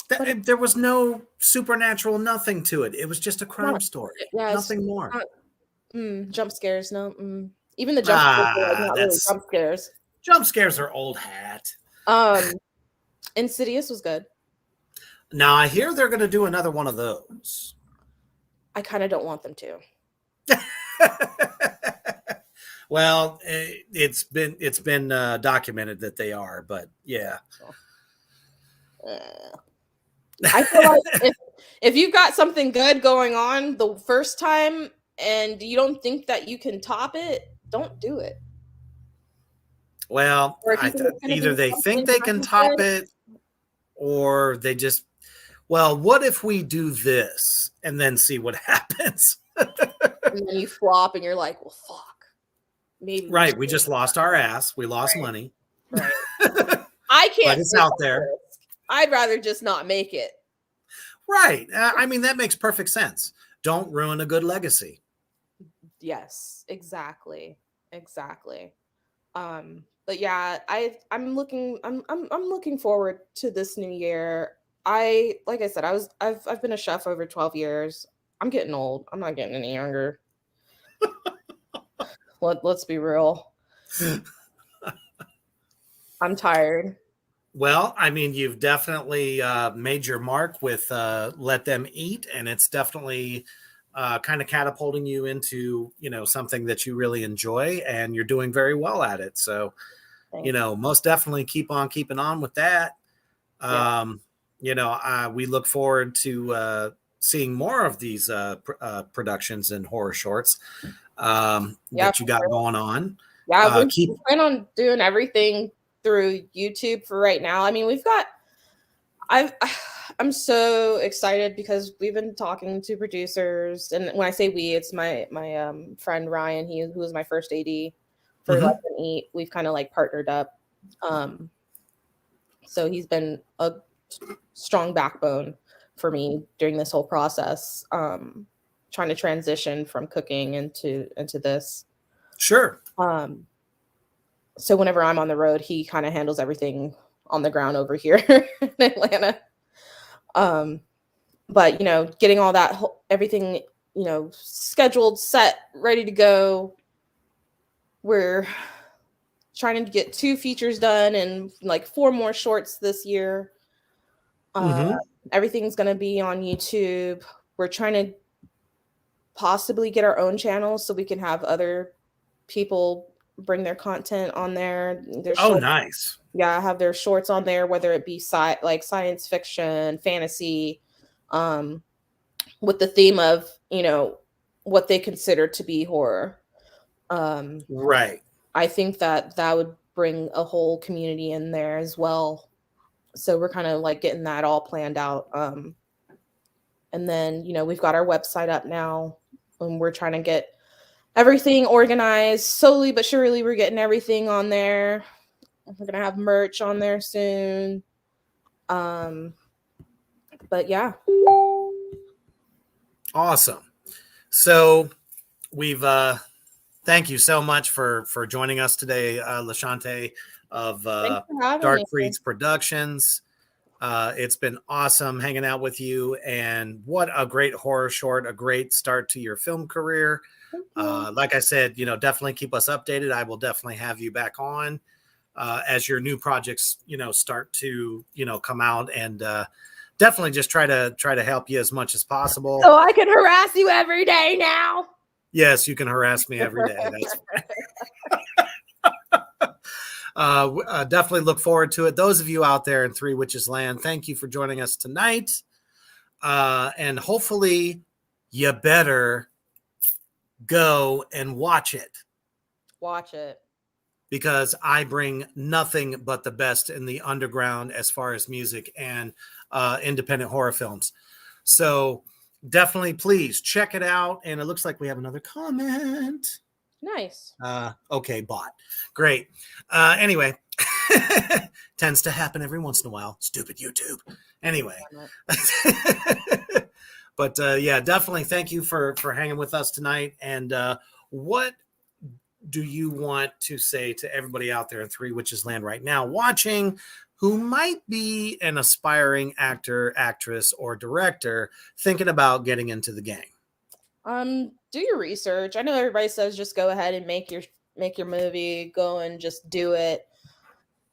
There was no supernatural nothing to it. It was just a crime story. Yeah, nothing more. Jump scares, no. Even the jump scares are like not really jump scares. Jump scares are old hat. Insidious was good. Now I hear they're going to do another one of those. I kind of don't want them to. Well, it's been documented that they are, but yeah. I feel like if you've got something good going on the first time and you don't think that you can top it, don't do it. Well, either they think they can top it, or they just, well, what if we do this and then see what happens? And then you flop and you're like, well, fuck. Maybe right. We just lost our ass. We lost money. Right. I can't. But it's out there. I'd rather just not make it. Right. I mean, that makes perfect sense. Don't ruin a good legacy. Yes, exactly. But yeah, I'm looking forward to this new year. Like I said, I've been a chef over 12 years. I'm getting old. I'm not getting any younger. Let's be real. I'm tired. Well, I mean, you've definitely made your mark with Let Them Eat, and it's definitely kind of catapulting you into, something that you really enjoy, and you're doing very well at it. So, most definitely keep on keeping on with that. Yeah. We look forward to seeing more of these productions and horror shorts that you got going on. Yeah, we plan on doing everything through YouTube for right now. I mean, I'm so excited because we've been talking to producers, and when I say we, it's my friend Ryan, who was my first AD for Let Them Eat. We've kind of like partnered up. So he's been a strong backbone for me during this whole process, trying to transition from cooking into this. Sure. So whenever I'm on the road, he kind of handles everything on the ground over here in Atlanta. But, you know, getting all that, everything, you know, scheduled, set, ready to go. We're trying to get 2 features done and like 4 more shorts this year. Everything's going to be on YouTube. We're trying to possibly get our own channel so we can have other people bring their content on there. Nice. Yeah, have their shorts on there, whether it be like science fiction, fantasy, with the theme of, you know, what they consider to be horror. Right. I think that would bring a whole community in there as well. So we're kind of like getting that all planned out. And then, you know, we've got our website up now and we're trying to get everything organized slowly but surely. We're getting everything on there. We're going to have merch on there soon. But yeah. Awesome. So we've, thank you so much for joining us today, LaShaunte of Dark Breeds Productions. It's been awesome hanging out with you, and what a great horror short, a great start to your film career. Like I said, you know, definitely keep us updated. I will definitely have you back on as your new projects, you know, start to, you know, come out, and definitely just try to help you as much as possible. So I can harass you every day now. Yes, you can harass me every day. That's right. Definitely look forward to it. Those of you out there in Three Witches Land, thank you for joining us tonight. And hopefully you better go and watch it. Watch it. Because I bring nothing but the best in the underground as far as music and independent horror films. So definitely please check it out. And it looks like we have another comment. Nice. Okay, bot. Great. Anyway, tends to happen every once in a while. Stupid YouTube. Anyway. But yeah, definitely thank you for hanging with us tonight. And what do you want to say to everybody out there in Three Witches Land right now watching, who might be an aspiring actor, actress, or director thinking about getting into the game? Do your research. I know everybody says just go ahead and make your movie, go and just do it.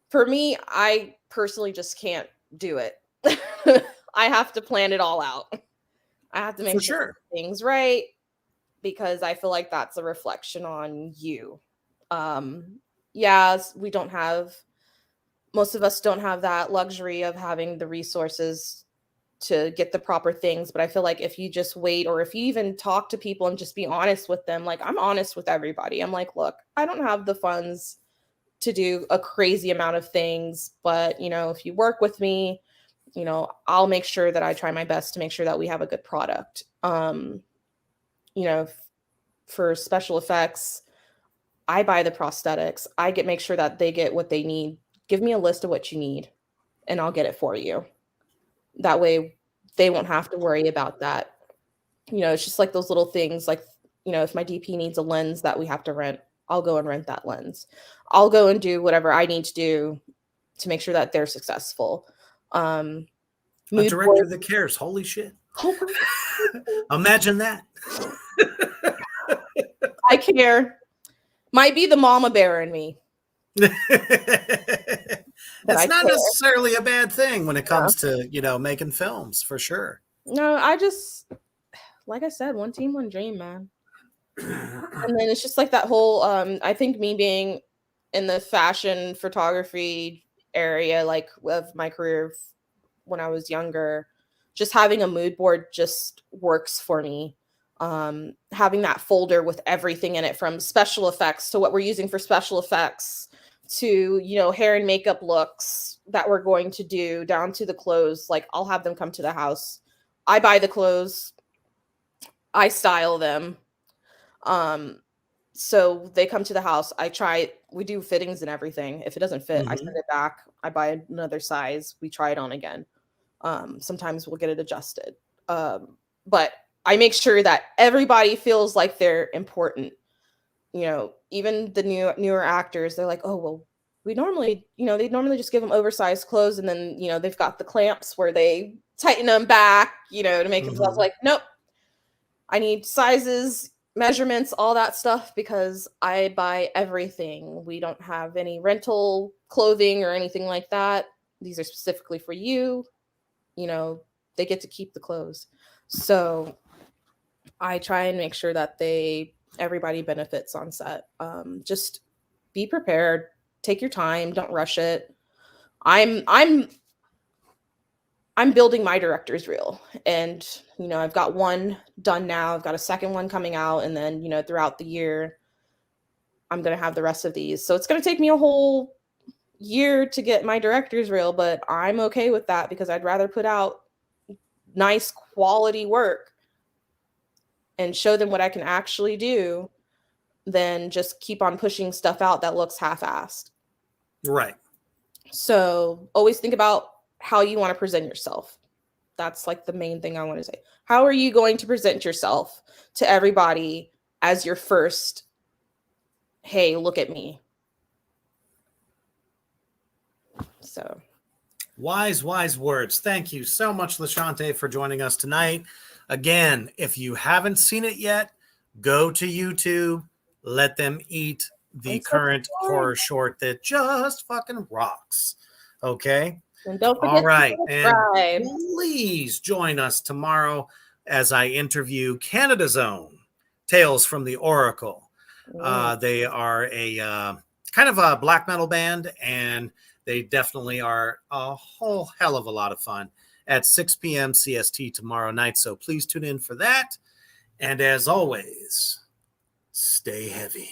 For me, I personally just can't do it. I have to plan it all out. I have to make sure things right, because I feel like that's a reflection on you. Yeah, most of us don't have that luxury of having the resources to get the proper things. But I feel like if you just wait, or if you even talk to people and just be honest with them, like I'm honest with everybody. I'm like, look, I don't have the funds to do a crazy amount of things, but you know, if you work with me, you know, I'll make sure that I try my best to make sure that we have a good product. You know, for special effects, I buy the prosthetics. Make sure that they get what they need. Give me a list of what you need and I'll get it for you. That way they won't have to worry about that. You know, it's just like those little things, like, you know, if my DP needs a lens that we have to rent, I'll go and rent that lens. I'll go and do whatever I need to do to make sure that they're successful. A director that cares. Holy shit. Imagine that. I care. Might be the mama bear in me. It's not necessarily a bad thing when it comes to, you know, making films, for sure. No, I just, like I said, one team, one dream, man. And then it's just like that whole, I think me being in the fashion photography area, like of my career when I was younger, just having a mood board just works for me. Having that folder with everything in it, from special effects to what we're using for special effects to, you know, hair and makeup looks that we're going to do, down to the clothes. Like I'll have them come to the house. I buy the clothes. I style them. So they come to the house. We do fittings and everything. If it doesn't fit, I send it back. I buy another size. We try it on again. Sometimes we'll get it adjusted. But I make sure that everybody feels like they're important. Even the newer actors, they're like, oh, well, we normally, they normally just give them oversized clothes. And then, they've got the clamps where they tighten them back, to make themselves like, nope, I need sizes, measurements, all that stuff, because I buy everything. We don't have any rental clothing or anything like that. These are specifically for you. They get to keep the clothes. So I try and make sure that everybody benefits on set. Just be prepared, take your time, don't rush it. I'm building my director's reel, and I've got one done now. I've got a second one coming out, and then throughout the year I'm going to have the rest of these. So it's going to take me a whole year to get my director's reel, but I'm okay with that, because I'd rather put out nice quality work and show them what I can actually do than just keep on pushing stuff out that looks half-assed. Right. So always think about how you want to present yourself. That's like the main thing I want to say. How are you going to present yourself to everybody as your first, hey, look at me? So wise words. Thank you so much, LaShaunte, for joining us tonight. Again, if you haven't seen it yet, go to YouTube, let them eat the current horror short that just fucking rocks. Okay? And don't forget all right. to subscribe. And please join us tomorrow as I interview Canada's own Tales from the Oracle. They are a kind of a black metal band, and they definitely are a whole hell of a lot of fun at 6 p.m. CST tomorrow night. So please tune in for that. And as always, stay heavy.